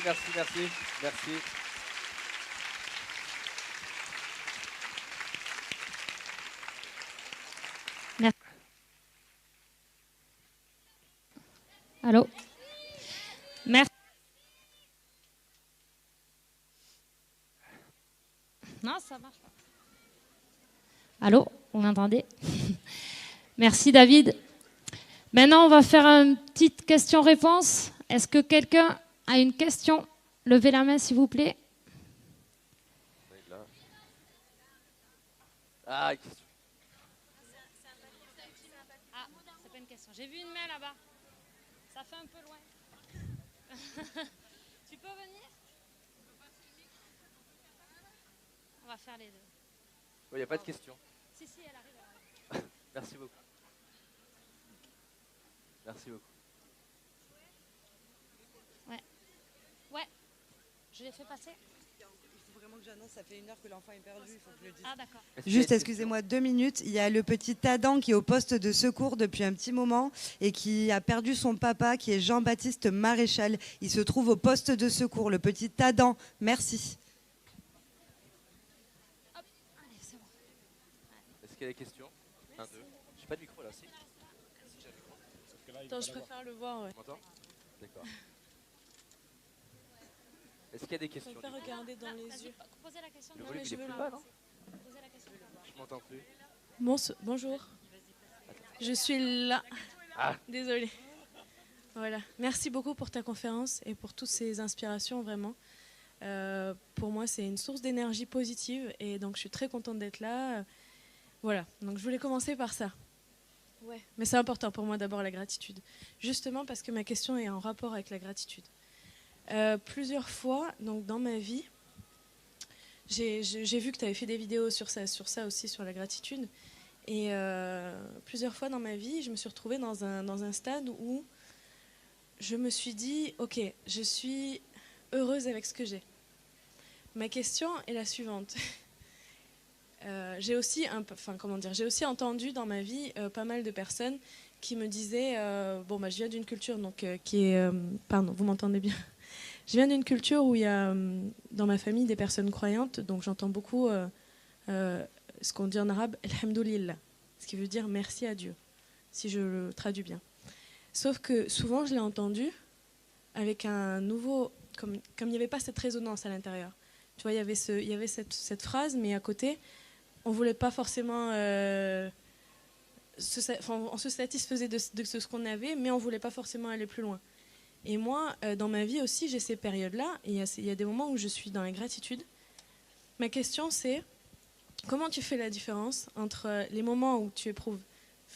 Merci, merci, merci, merci. Allô? Merci. Non, ça marche pas. Allô? Vous m'entendez? Merci David. Maintenant, on va faire une petite question-réponse. Est-ce que quelqu'un a une question? Levez la main, s'il vous plaît. Ah, question. Ah, c'est pas une question. J'ai vu une main là-bas. Ça fait un peu loin. Tu peux venir? On va faire les deux. Il n'y a pas de question. Si, elle arrive. Merci beaucoup. Merci beaucoup. Ouais. Je l'ai fait passer. Il faut vraiment que j'annonce, ça fait 1 heure que l'enfant est perdu, il faut que je le dise. Ah, d'accord. Juste, excusez-moi, 2 minutes. Il y a le petit Adam qui est au poste de secours depuis un petit moment et qui a perdu son papa, qui est Jean-Baptiste Maréchal. Il se trouve au poste de secours, le petit Adam. Merci. Allez, c'est bon. Est-ce qu'il y a des questions? 1, 2. J'ai pas de micro là, si? Attends, je préfère le voir, ouais. Tu m'entends? D'accord. Est-ce qu'il y a des Je questions? préfère regarder dans les yeux. Posez la question. Le Non, volume mais il je est veux plus le bas, voir. non? Posez la question. Je m'entends plus. Bonjour. Je suis là. Ah. Désolée. Voilà. Merci beaucoup pour ta conférence et pour toutes ces inspirations, vraiment. Pour moi, c'est une source d'énergie positive et donc je suis très contente d'être là. Voilà. Donc je voulais commencer par ça. Ouais. Mais c'est important pour moi d'abord la gratitude. Justement parce que ma question est en rapport avec la gratitude. Plusieurs fois, donc dans ma vie, j'ai vu que tu avais fait des vidéos sur ça aussi, sur la gratitude. Et plusieurs fois dans ma vie, je me suis retrouvée dans un stade où je me suis dit, ok, je suis heureuse avec ce que j'ai. Ma question est la suivante. J'ai aussi entendu dans ma vie pas mal de personnes qui me disaient, je viens d'une culture qui est, pardon, vous m'entendez bien? Je viens d'une culture où il y a dans ma famille des personnes croyantes, donc j'entends beaucoup ce qu'on dit en arabe, alhamdoulilah, ce qui veut dire merci à Dieu, si je le traduis bien. Sauf que souvent je l'ai entendu avec un nouveau, comme il n'y avait pas cette résonance à l'intérieur. Tu vois, il y avait cette phrase, mais à côté, on ne voulait pas forcément... on se satisfaisait de ce qu'on avait, mais on ne voulait pas forcément aller plus loin. Et moi, dans ma vie aussi, j'ai ces périodes-là, et il y a des moments où je suis dans la gratitude. Ma question, c'est comment tu fais la différence entre les moments où tu éprouves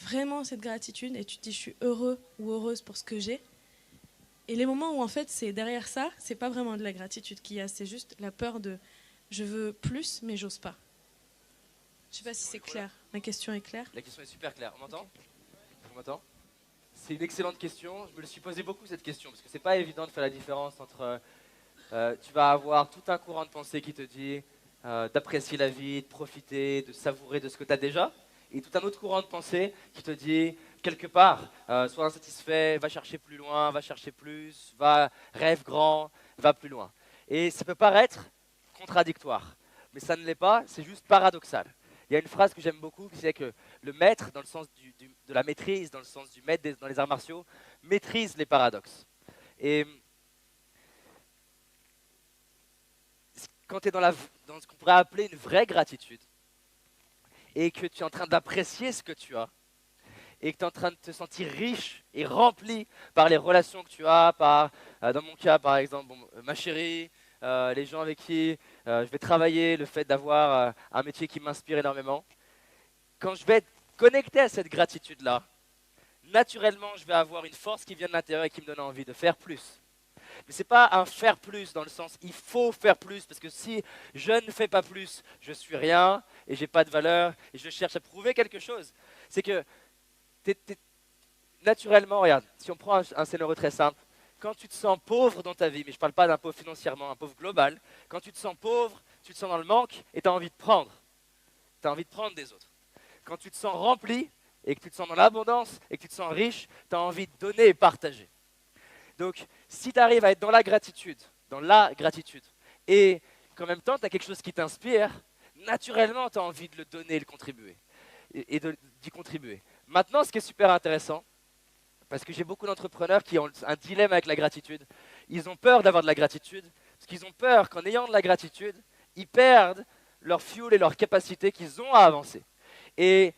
vraiment cette gratitude et tu te dis je suis heureux ou heureuse pour ce que j'ai, et les moments où en fait c'est derrière ça, c'est pas vraiment de la gratitude qu'il y a, c'est juste la peur de je veux plus mais j'ose pas. Je sais pas si c'est clair. Ma question est claire? La question est super claire. On m'entend? Okay. On m'entend? C'est une excellente question. Je me le suis posé beaucoup cette question parce que c'est pas évident de faire la différence entre tu vas avoir tout un courant de pensée qui te dit d'apprécier la vie, de profiter, de savourer de ce que tu as déjà, et tout un autre courant de pensée qui te dit quelque part sois insatisfait, va chercher plus loin, va chercher plus, rêve grand, va plus loin. Et ça peut paraître contradictoire, mais ça ne l'est pas, c'est juste paradoxal. Il y a une phrase que j'aime beaucoup qui dit que le maître, dans le sens de la maîtrise, dans le sens du maître dans les arts martiaux, maîtrise les paradoxes. Et quand tu es dans ce qu'on pourrait appeler une vraie gratitude, et que tu es en train d'apprécier ce que tu as, et que tu es en train de te sentir riche et rempli par les relations que tu as, dans mon cas par exemple, ma chérie, les gens avec qui je vais travailler, le fait d'avoir un métier qui m'inspire énormément. Quand je vais être connecté à cette gratitude-là, naturellement, je vais avoir une force qui vient de l'intérieur et qui me donne envie de faire plus. Mais ce n'est pas un faire plus dans le sens il faut faire plus, parce que si je ne fais pas plus, je suis rien et j'ai pas de valeur et je cherche à prouver quelque chose. C'est que naturellement, regarde, si on prend un scénario très simple, quand tu te sens pauvre dans ta vie, mais je ne parle pas d'un pauvre financièrement, un pauvre global, quand tu te sens pauvre, tu te sens dans le manque et tu as envie de prendre. Tu as envie de prendre des autres. Quand tu te sens rempli et que tu te sens dans l'abondance et que tu te sens riche, tu as envie de donner et partager. Donc, si tu arrives à être dans la gratitude, et qu'en même temps, tu as quelque chose qui t'inspire, naturellement, tu as envie de le donner et de contribuer, et d'y contribuer. Maintenant, ce qui est super intéressant, parce que j'ai beaucoup d'entrepreneurs qui ont un dilemme avec la gratitude, ils ont peur d'avoir de la gratitude, parce qu'ils ont peur qu'en ayant de la gratitude, ils perdent leur fuel et leur capacité qu'ils ont à avancer. Et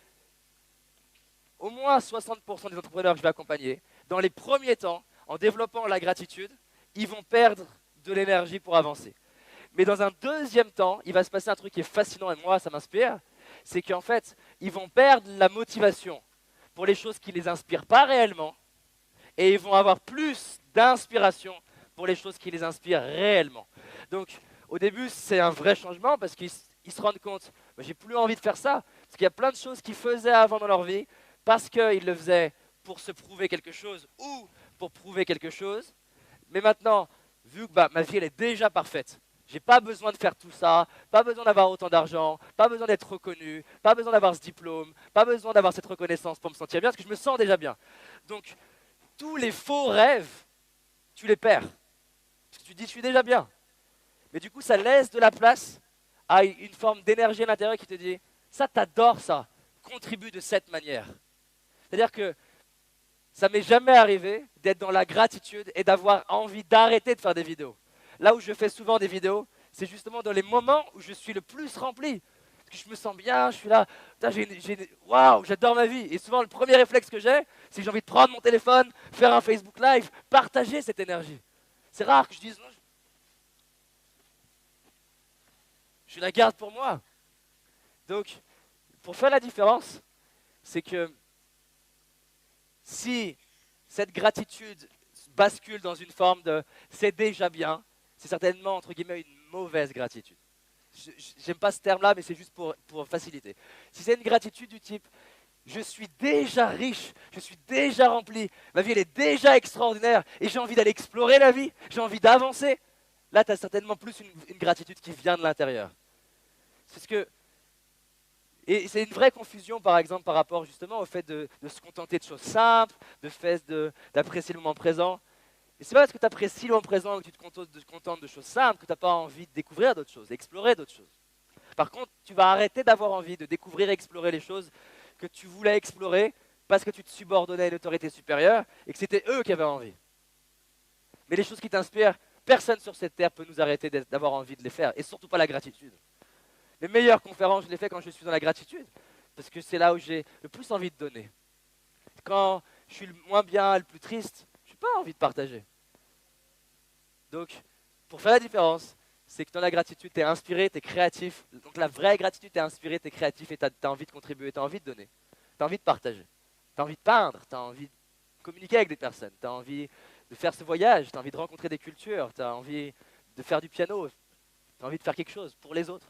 au moins 60% des entrepreneurs que je vais accompagner, dans les premiers temps, en développant la gratitude, ils vont perdre de l'énergie pour avancer. Mais dans un deuxième temps, il va se passer un truc qui est fascinant et moi, ça m'inspire, c'est qu'en fait, ils vont perdre la motivation pour les choses qui ne les inspirent pas réellement et ils vont avoir plus d'inspiration pour les choses qui les inspirent réellement. Donc, au début, c'est un vrai changement parce qu'ils se rendent compte, j'ai plus envie de faire ça, parce qu'il y a plein de choses qu'ils faisaient avant dans leur vie parce qu'ils le faisaient pour se prouver quelque chose ou pour prouver quelque chose. Mais maintenant, vu que ma vie elle est déjà parfaite, je n'ai pas besoin de faire tout ça, pas besoin d'avoir autant d'argent, pas besoin d'être reconnu, pas besoin d'avoir ce diplôme, pas besoin d'avoir cette reconnaissance pour me sentir bien, parce que je me sens déjà bien. Donc, tous les faux rêves, tu les perds. Parce que tu te dis, je suis déjà bien. Mais du coup, ça laisse de la place à une forme d'énergie à l'intérieur qui te dit, ça, t'adores ça, contribue de cette manière. C'est-à-dire que ça m'est jamais arrivé d'être dans la gratitude et d'avoir envie d'arrêter de faire des vidéos. Là où je fais souvent des vidéos, c'est justement dans les moments où je suis le plus rempli. Parce que je me sens bien, je suis là, waouh, j'adore ma vie. Et souvent, le premier réflexe que j'ai, c'est que j'ai envie de prendre mon téléphone, faire un Facebook Live, partager cette énergie. C'est rare que je dise, non, je la garde pour moi. Donc, pour faire la différence, c'est que si cette gratitude bascule dans une forme de « c'est déjà bien », c'est certainement, entre guillemets, une mauvaise gratitude. J'aime pas ce terme-là, mais c'est juste pour faciliter. Si c'est une gratitude du type « je suis déjà riche, je suis déjà rempli, ma vie elle est déjà extraordinaire et j'ai envie d'aller explorer la vie, j'ai envie d'avancer », là tu as certainement plus une gratitude qui vient de l'intérieur. C'est ce que... Et c'est une vraie confusion, par exemple, par rapport justement au fait de se contenter de choses simples, d'apprécier le moment présent. Et c'est pas parce que tu apprécies le moment présent que tu te contentes de choses simples que tu n'as pas envie de découvrir d'autres choses, d'explorer d'autres choses. Par contre, tu vas arrêter d'avoir envie de découvrir et explorer les choses que tu voulais explorer parce que tu te subordonnais à une autorité supérieure et que c'était eux qui avaient envie. Mais les choses qui t'inspirent, personne sur cette terre peut nous arrêter d'avoir envie de les faire, et surtout pas la gratitude. Les meilleures conférences, je les fais quand je suis dans la gratitude, parce que c'est là où j'ai le plus envie de donner. Quand je suis le moins bien, le plus triste, je n'ai pas envie de partager. Donc, pour faire la différence, c'est que dans la gratitude, tu es inspiré, tu es créatif. Donc la vraie gratitude, tu es inspiré, tu es créatif et tu as envie de contribuer, tu as envie de donner, tu as envie de partager, tu as envie de peindre, tu as envie de communiquer avec des personnes, tu as envie de faire ce voyage, tu as envie de rencontrer des cultures, tu as envie de faire du piano, tu as envie de faire quelque chose pour les autres.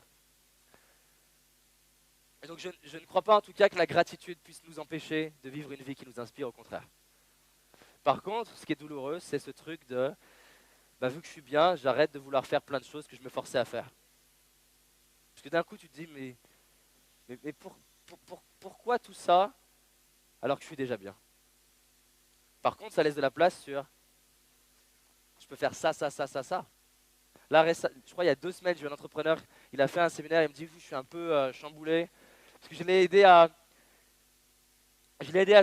Et donc je ne crois pas en tout cas que la gratitude puisse nous empêcher de vivre une vie qui nous inspire, au contraire. Par contre, ce qui est douloureux, c'est ce truc de, vu que je suis bien, j'arrête de vouloir faire plein de choses que je me forçais à faire. Parce que d'un coup, tu te dis, mais pourquoi tout ça alors que je suis déjà bien? Par contre, ça laisse de la place sur, je peux faire ça. Là, je crois il y a 2 semaines, j'ai eu un entrepreneur, il a fait un séminaire, il me dit, je suis un peu chamboulé. Parce que je l'ai aidé à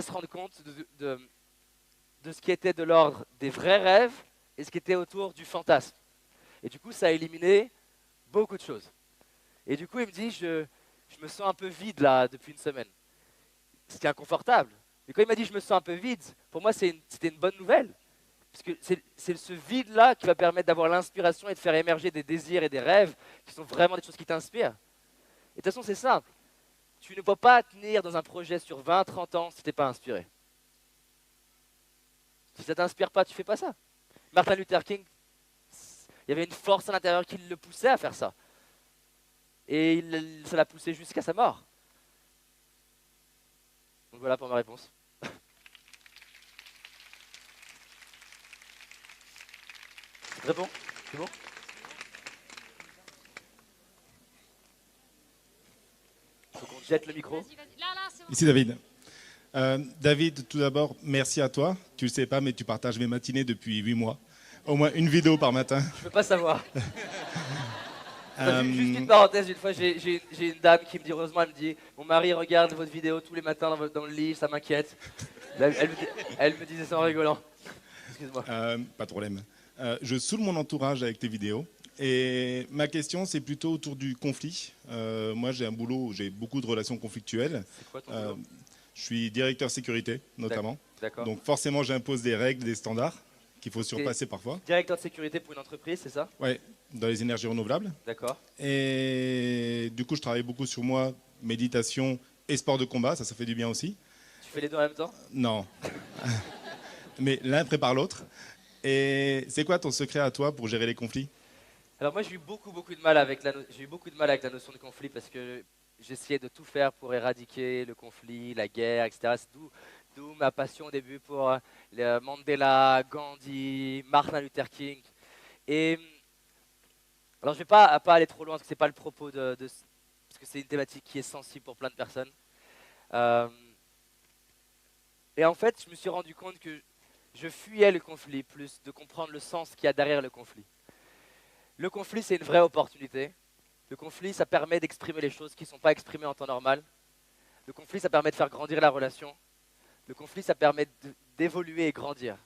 se rendre compte de ce qui était de l'ordre des vrais rêves et ce qui était autour du fantasme. Et du coup, ça a éliminé beaucoup de choses. Et du coup, il me dit, je me sens un peu vide là depuis une semaine. C'était inconfortable. Mais quand il m'a dit, je me sens un peu vide, pour moi, c'était une bonne nouvelle. Parce que c'est ce vide-là qui va permettre d'avoir l'inspiration et de faire émerger des désirs et des rêves qui sont vraiment des choses qui t'inspirent. Et de toute façon, c'est simple. Tu ne peux pas tenir dans un projet sur 20, 30 ans si tu n'es pas inspiré. Si ça ne t'inspire pas, tu ne fais pas ça. Martin Luther King, il y avait une force à l'intérieur qui le poussait à faire ça. Et ça l'a poussé jusqu'à sa mort. Donc voilà pour ma réponse. C'est très bon? C'est bon? Faut qu'on jette le micro. Ici David. David, tout d'abord, merci à toi. Tu ne le sais pas, mais tu partages mes matinées depuis 8 mois. Au moins une vidéo par matin. Je ne peux pas savoir. Juste une parenthèse, une fois j'ai une dame qui me dit, heureusement, elle me dit, mon mari regarde votre vidéo tous les matins dans le lit, ça m'inquiète. Elle me disait ça en rigolant. Excuse-moi. Pas de problème. Je saoule mon entourage avec tes vidéos. Et ma question, c'est plutôt autour du conflit. Moi, j'ai un boulot où j'ai beaucoup de relations conflictuelles. C'est quoi ton boulot? Je suis directeur sécurité, notamment. D'accord. Donc forcément, j'impose des règles, des standards qu'il faut surpasser parfois. Directeur de sécurité pour une entreprise, c'est ça? Ouais, dans les énergies renouvelables. D'accord. Et du coup, je travaille beaucoup sur moi, méditation et sport de combat, ça fait du bien aussi. Tu fais les deux en même temps? Non. Mais l'un prépare l'autre. Et c'est quoi ton secret à toi pour gérer les conflits? Alors moi j'ai eu beaucoup de mal avec la notion de conflit parce que j'essayais de tout faire pour éradiquer le conflit, la guerre, etc. C'est d'où ma passion au début pour Mandela, Gandhi, Martin Luther King. Et alors je vais pas aller trop loin parce que c'est pas le propos parce que c'est une thématique qui est sensible pour plein de personnes. Et en fait je me suis rendu compte que je fuyais le conflit plus de comprendre le sens qu'il y a derrière le conflit. Le conflit, c'est une vraie opportunité. Le conflit, ça permet d'exprimer les choses qui ne sont pas exprimées en temps normal. Le conflit, ça permet de faire grandir la relation. Le conflit, ça permet d'évoluer et grandir.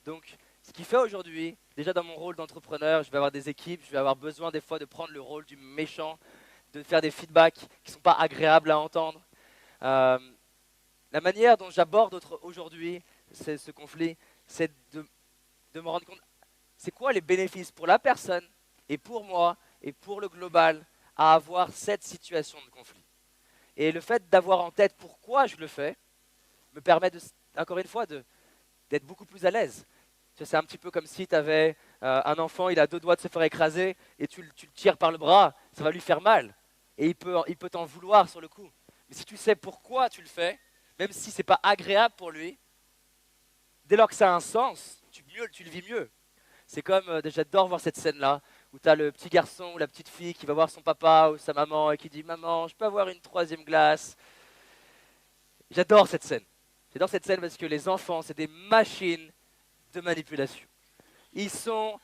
Donc, ce qui fait aujourd'hui, déjà dans mon rôle d'entrepreneur, je vais avoir des équipes, je vais avoir besoin des fois de prendre le rôle du méchant, de faire des feedbacks qui ne sont pas agréables à entendre. La manière dont j'aborde aujourd'hui ce conflit, c'est de me rendre compte, c'est quoi les bénéfices pour la personne et pour moi, et pour le global, à avoir cette situation de conflit. Et le fait d'avoir en tête pourquoi je le fais, me permet, encore une fois, d'être beaucoup plus à l'aise. C'est un petit peu comme si tu avais un enfant, il a 2 doigts de se faire écraser, et tu le tires par le bras, ça va lui faire mal. Et il peut t'en vouloir sur le coup. Mais si tu sais pourquoi tu le fais, même si ce n'est pas agréable pour lui, dès lors que ça a un sens, tu le vis mieux. C'est comme, j'adore voir cette scène-là, où tu as le petit garçon ou la petite fille qui va voir son papa ou sa maman et qui dit « Maman, je peux avoir une 3e glace ?» J'adore cette scène. J'adore cette scène parce que les enfants, c'est des machines de manipulation. Ils sont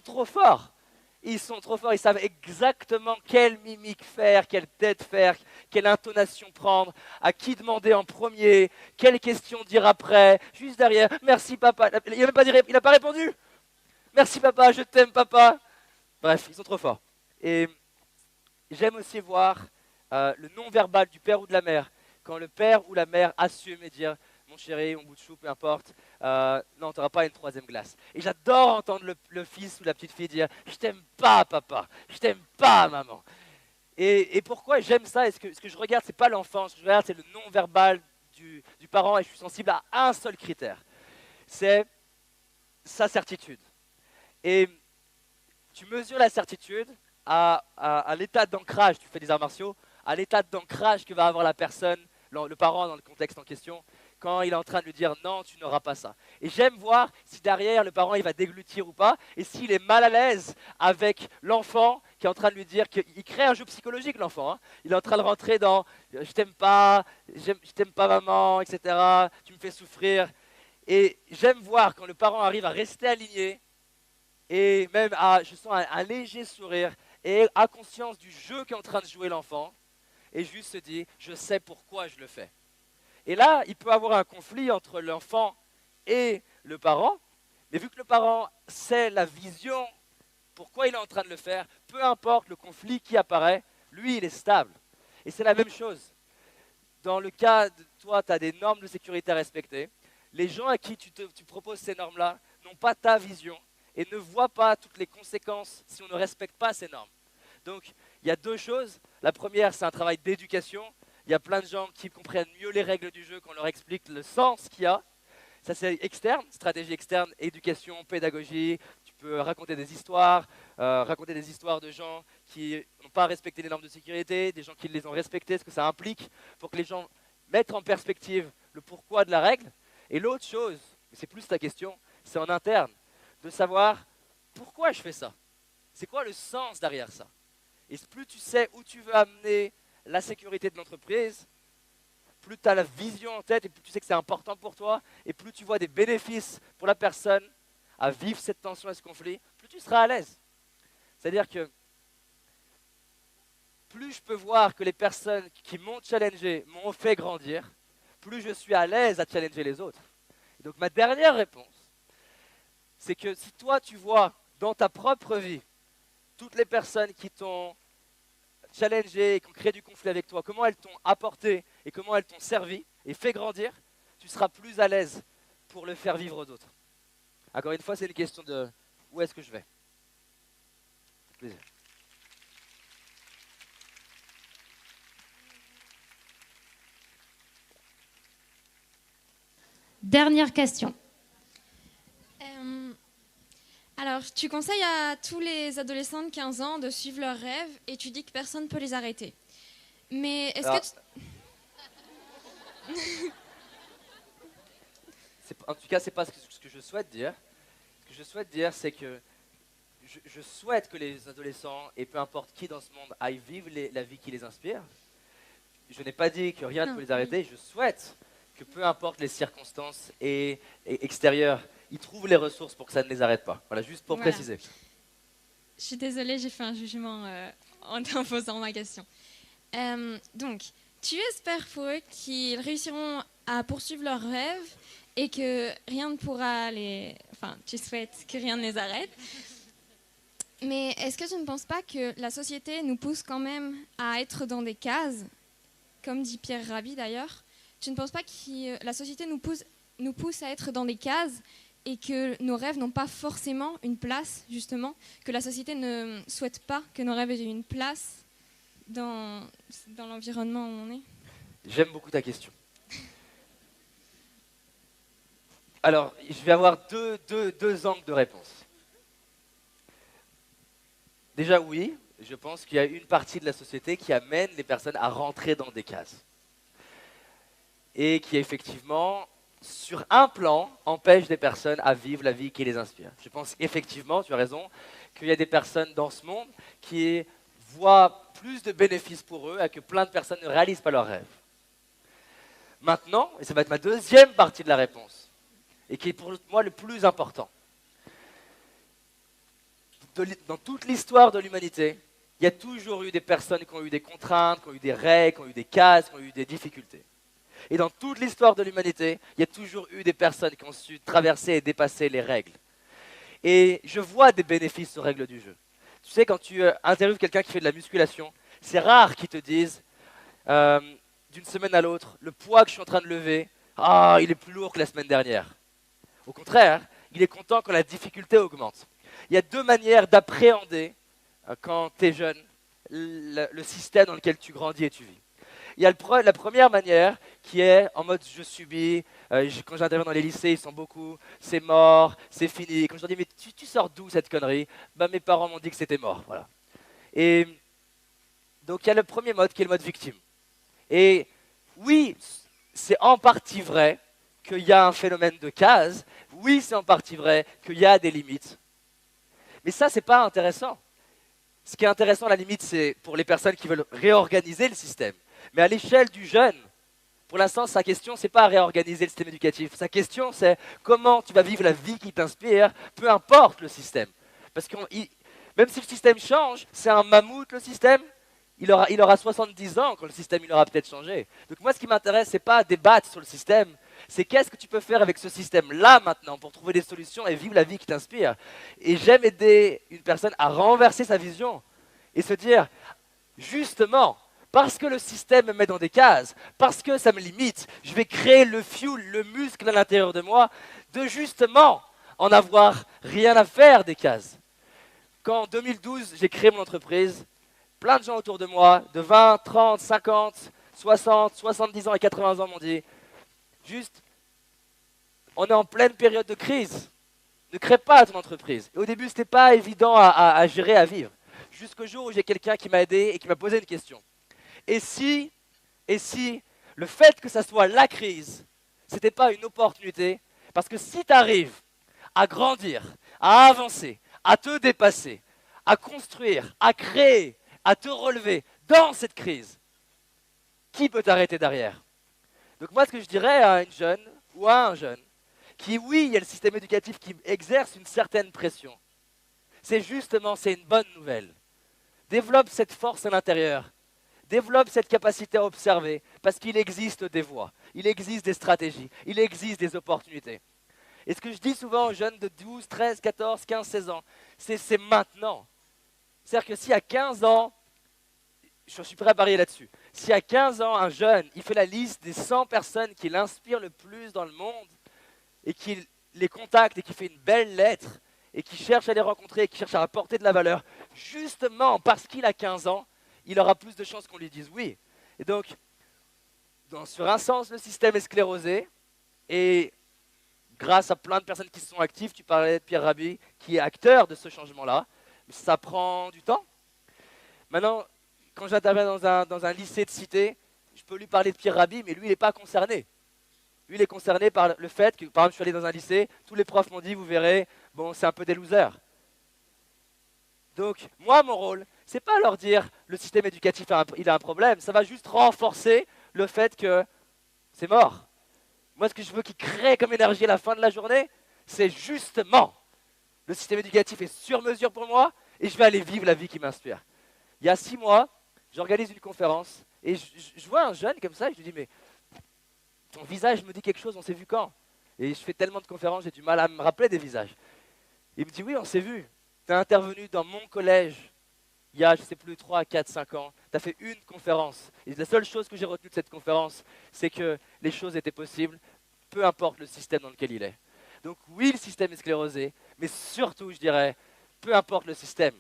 trop forts. Ils sont trop forts, ils savent exactement quelle mimique faire, quelle tête faire, quelle intonation prendre, à qui demander en premier, quelle question dire après, juste derrière « Merci papa ». Il n'a pas répondu. « Merci papa, je t'aime papa ». Bref, ils sont trop forts. Et j'aime aussi voir le non-verbal du père ou de la mère. Quand le père ou la mère assume et dire « Mon chéri, mon bout de chou, peu importe, non, tu n'auras pas une 3e glace. » Et j'adore entendre le fils ou la petite fille dire « Je t'aime pas, papa. Je t'aime pas, maman. » Et pourquoi j'aime ça? Et ce que je regarde, ce n'est pas l'enfant. Ce que je regarde, c'est le non-verbal du parent. Et je suis sensible à un seul critère. C'est sa certitude. Et tu mesures la certitude à l'état d'ancrage, tu fais des arts martiaux, à l'état d'ancrage que va avoir la personne, le parent dans le contexte en question, quand il est en train de lui dire non, tu n'auras pas ça. Et j'aime voir si derrière le parent il va déglutir ou pas, et s'il est mal à l'aise avec l'enfant qui est en train de lui dire qu'il crée un jeu psychologique, l'enfant. Hein. Il est en train de rentrer dans je t'aime pas maman, etc. Tu me fais souffrir. Et j'aime voir quand le parent arrive à rester aligné. Et même je sens un léger sourire et a conscience du jeu qu'est en train de jouer l'enfant et juste se dit je sais pourquoi je le fais. Et là il peut avoir un conflit entre l'enfant et le parent, mais vu que le parent sait la vision, pourquoi il est en train de le faire, peu importe le conflit qui apparaît, lui il est stable. Et c'est la même chose. Dans le cas de toi, tu as des normes de sécurité à respecter. Les gens à qui tu proposes ces normes-là n'ont pas ta vision et ne voient pas toutes les conséquences si on ne respecte pas ces normes. Donc, il y a deux choses. La première, c'est un travail d'éducation. Il y a plein de gens qui comprennent mieux les règles du jeu quand on leur explique le sens qu'il y a. Ça, c'est externe, stratégie externe, éducation, pédagogie. Tu peux raconter des histoires de gens qui n'ont pas respecté les normes de sécurité, des gens qui les ont respectées, ce que ça implique, pour que les gens mettent en perspective le pourquoi de la règle. Et l'autre chose, c'est plus ta question, c'est en interne, de savoir pourquoi je fais ça. C'est quoi le sens derrière ça? Et plus tu sais où tu veux amener la sécurité de l'entreprise, plus tu as la vision en tête et plus tu sais que c'est important pour toi, et plus tu vois des bénéfices pour la personne à vivre cette tension et ce conflit, plus tu seras à l'aise. C'est-à-dire que plus je peux voir que les personnes qui m'ont challengé m'ont fait grandir, plus je suis à l'aise à challenger les autres. Et donc ma dernière réponse, c'est que si toi tu vois dans ta propre vie toutes les personnes qui t'ont challengé et qui ont créé du conflit avec toi, comment elles t'ont apporté et comment elles t'ont servi et fait grandir, tu seras plus à l'aise pour le faire vivre aux autres. Encore une fois, c'est une question de où est-ce que je vais. Avec plaisir. Dernière question. Alors, tu conseilles à tous les adolescents de 15 ans de suivre leurs rêves et tu dis que personne ne peut les arrêter. Mais est-ce que En tout cas, ce n'est pas ce que je souhaite dire. Ce que je souhaite dire, c'est que je souhaite que les adolescents, et peu importe qui dans ce monde, aillent vivre la vie qui les inspire. Je n'ai pas dit que rien ne peut les arrêter. Je souhaite que peu importe les circonstances et extérieures, ils trouvent les ressources pour que ça ne les arrête pas. Voilà, juste pour préciser. Je suis désolée, j'ai fait un jugement en posant ma question. Donc, tu espères pour eux qu'ils réussiront à poursuivre leurs rêves et que rien ne pourra les... Enfin, tu souhaites que rien ne les arrête. Mais est-ce que tu ne penses pas que la société nous pousse quand même à être dans des cases, comme dit Pierre Rabhi d'ailleurs? Tu ne penses pas que la société nous pousse à être dans des cases et que nos rêves n'ont pas forcément une place, justement, que la société ne souhaite pas que nos rêves aient une place dans l'environnement où on est? J'aime beaucoup ta question. Alors, je vais avoir deux angles de réponse. Déjà, oui, je pense qu'il y a une partie de la société qui amène les personnes à rentrer dans des cases. Et qui, effectivement, sur un plan, empêche des personnes à vivre la vie qui les inspire. Je pense effectivement, tu as raison, qu'il y a des personnes dans ce monde qui voient plus de bénéfices pour eux et que plein de personnes ne réalisent pas leurs rêves. Maintenant, et ça va être ma deuxième partie de la réponse, et qui est pour moi le plus important. Dans toute l'histoire de l'humanité, il y a toujours eu des personnes qui ont eu des contraintes, qui ont eu des règles, qui ont eu des cases, qui ont eu des difficultés. Et dans toute l'histoire de l'humanité, il y a toujours eu des personnes qui ont su traverser et dépasser les règles. Et je vois des bénéfices aux règles du jeu. Tu sais, quand tu interviews quelqu'un qui fait de la musculation, c'est rare qu'ils te disent, d'une semaine à l'autre, le poids que je suis en train de lever, il est plus lourd que la semaine dernière. Au contraire, il est content quand la difficulté augmente. Il y a deux manières d'appréhender, quand tu es jeune, le système dans lequel tu grandis et tu vis. Il y a la première manière qui est en mode je subis. Quand j'interviens dans les lycées, ils sont beaucoup, c'est mort, c'est fini. Quand je leur dis mais tu sors d'où cette connerie? Mes parents m'ont dit que c'était mort. Voilà. Et donc il y a le premier mode qui est le mode victime. Et oui, c'est en partie vrai qu'il y a un phénomène de case. Oui, c'est en partie vrai qu'il y a des limites. Mais ça, c'est pas intéressant. Ce qui est intéressant, à la limite, c'est pour les personnes qui veulent réorganiser le système. Mais à l'échelle du jeune, pour l'instant, sa question, c'est pas à réorganiser le système éducatif. Sa question, c'est comment tu vas vivre la vie qui t'inspire, peu importe le système. Parce que même si le système change, c'est un mammouth, le système. Il aura 70 ans quand le système il aura peut-être changé. Donc moi, ce qui m'intéresse, c'est pas débattre sur le système, c'est qu'est-ce que tu peux faire avec ce système-là maintenant pour trouver des solutions et vivre la vie qui t'inspire. Et j'aime aider une personne à renverser sa vision et se dire, justement, parce que le système me met dans des cases, parce que ça me limite, je vais créer le fuel, le muscle à l'intérieur de moi, de justement en avoir rien à faire des cases. Quand en 2012, j'ai créé mon entreprise, plein de gens autour de moi, de 20, 30, 50, 60, 70 ans et 80 ans m'ont dit juste, on est en pleine période de crise. Ne crée pas ton entreprise. Et au début, ce n'était pas évident à gérer, à vivre. Jusqu'au jour où j'ai quelqu'un qui m'a aidé et qui m'a posé une question. Et si le fait que ça soit la crise, ce n'était pas une opportunité? Parce que si tu arrives à grandir, à avancer, à te dépasser, à construire, à créer, à te relever dans cette crise, qui peut t'arrêter derrière? Donc moi, ce que je dirais à une jeune ou à un jeune, qui, oui, il y a le système éducatif qui exerce une certaine pression, c'est une bonne nouvelle. Développe cette force à l'intérieur, développe cette capacité à observer, parce qu'il existe des voies, il existe des stratégies, il existe des opportunités. Et ce que je dis souvent aux jeunes de 12, 13, 14, 15, 16 ans, c'est maintenant. C'est-à-dire que si à 15 ans, je suis prêt à parier là-dessus, si à 15 ans, un jeune, il fait la liste des 100 personnes qui l'inspirent le plus dans le monde, et qu'il les contacte et qu'il fait une belle lettre, et qu'il cherche à les rencontrer, et qu'il cherche à apporter de la valeur, justement parce qu'il a 15 ans, il aura plus de chances qu'on lui dise oui. Et donc, sur un sens, le système est sclérosé, et grâce à plein de personnes qui sont actives, tu parlais de Pierre Rabhi, qui est acteur de ce changement-là, ça prend du temps. Maintenant, quand j'interviens dans un lycée de cité, je peux lui parler de Pierre Rabhi, mais lui, il n'est pas concerné. Lui, il est concerné par le fait que, par exemple, je suis allé dans un lycée, tous les profs m'ont dit, vous verrez, bon, c'est un peu des losers. Donc, moi, mon rôle, c'est pas leur dire, le système éducatif, il a un problème, ça va juste renforcer le fait que c'est mort. Moi, ce que je veux qu'ils créent comme énergie à la fin de la journée, c'est justement, le système éducatif est sur mesure pour moi, et je vais aller vivre la vie qui m'inspire. Il y a 6 mois, j'organise une conférence, et je vois un jeune comme ça, et je lui dis, mais ton visage me dit quelque chose, on s'est vu quand? Et je fais tellement de conférences, j'ai du mal à me rappeler des visages. Il me dit, oui, on s'est vu. Tu as intervenu dans mon collège il y a, je ne sais plus, 3, 4, 5 ans. Tu as fait une conférence. Et la seule chose que j'ai retenue de cette conférence, c'est que les choses étaient possibles, peu importe le système dans lequel il est. Donc oui, le système est sclérosé, mais surtout, je dirais, peu importe le système.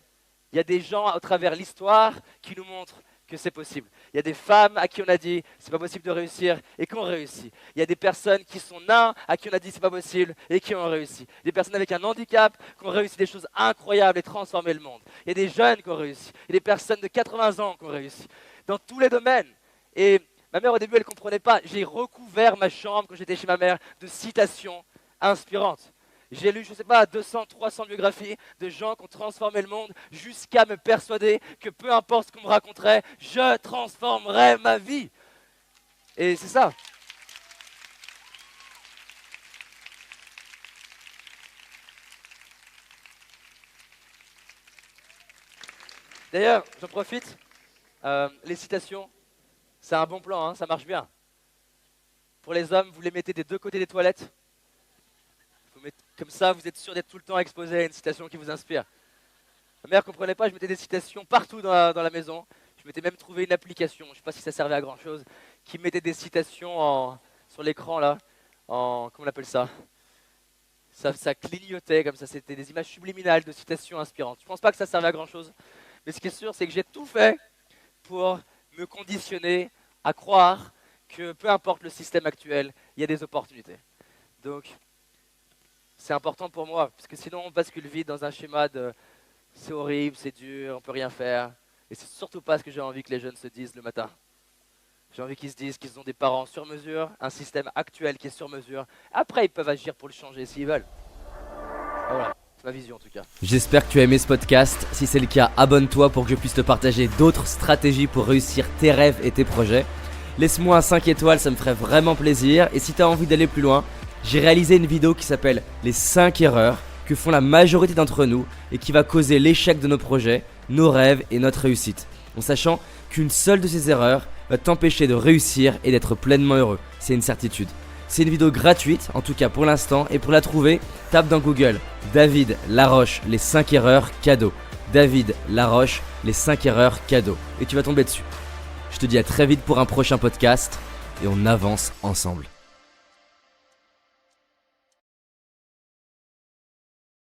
Il y a des gens à travers l'histoire qui nous montrent que c'est possible. Il y a des femmes à qui on a dit c'est pas possible de réussir et qui ont réussi. Il y a des personnes qui sont nains à qui on a dit c'est pas possible et qui ont réussi. Des personnes avec un handicap qui ont réussi des choses incroyables et transformé le monde. Il y a des jeunes qui ont réussi. Il y a des personnes de 80 ans qui ont réussi. Dans tous les domaines. Et ma mère au début elle ne comprenait pas. J'ai recouvert ma chambre quand j'étais chez ma mère de citations inspirantes. J'ai lu, je ne sais pas, 200, 300 biographies de gens qui ont transformé le monde jusqu'à me persuader que peu importe ce qu'on me raconterait, je transformerai ma vie. Et c'est ça. D'ailleurs, j'en profite, les citations, c'est un bon plan, hein, ça marche bien. Pour les hommes, vous les mettez des deux côtés des toilettes. Comme ça, vous êtes sûr d'être tout le temps exposé à une citation qui vous inspire. Ma mère ne comprenait pas, je mettais des citations partout dans la maison. Je m'étais même trouvé une application, je ne sais pas si ça servait à grand chose, qui mettait des citations sur l'écran là, comment on appelle ça, ça clignotait comme ça, c'était des images subliminales de citations inspirantes. Je ne pense pas que ça servait à grand chose, mais ce qui est sûr, c'est que j'ai tout fait pour me conditionner à croire que peu importe le système actuel, il y a des opportunités. Donc, c'est important pour moi, parce que sinon on bascule vite dans un schéma de c'est horrible, c'est dur, on ne peut rien faire. Et c'est surtout pas ce que j'ai envie que les jeunes se disent le matin. J'ai envie qu'ils se disent qu'ils ont des parents sur mesure, un système actuel qui est sur mesure. Après, ils peuvent agir pour le changer s'ils veulent. Voilà, c'est ma vision en tout cas. J'espère que tu as aimé ce podcast. Si c'est le cas, abonne-toi pour que je puisse te partager d'autres stratégies pour réussir tes rêves et tes projets. Laisse-moi un 5 étoiles, ça me ferait vraiment plaisir. Et si tu as envie d'aller plus loin, j'ai réalisé une vidéo qui s'appelle « Les 5 erreurs que font la majorité d'entre nous et qui va causer l'échec de nos projets, nos rêves et notre réussite. En sachant qu'une seule de ces erreurs va t'empêcher de réussir et d'être pleinement heureux. C'est une certitude. C'est une vidéo gratuite, en tout cas pour l'instant, et pour la trouver, tape dans Google « David Laroche, les 5 erreurs cadeaux ». David Laroche, les 5 erreurs cadeaux. Et tu vas tomber dessus. Je te dis à très vite pour un prochain podcast et on avance ensemble.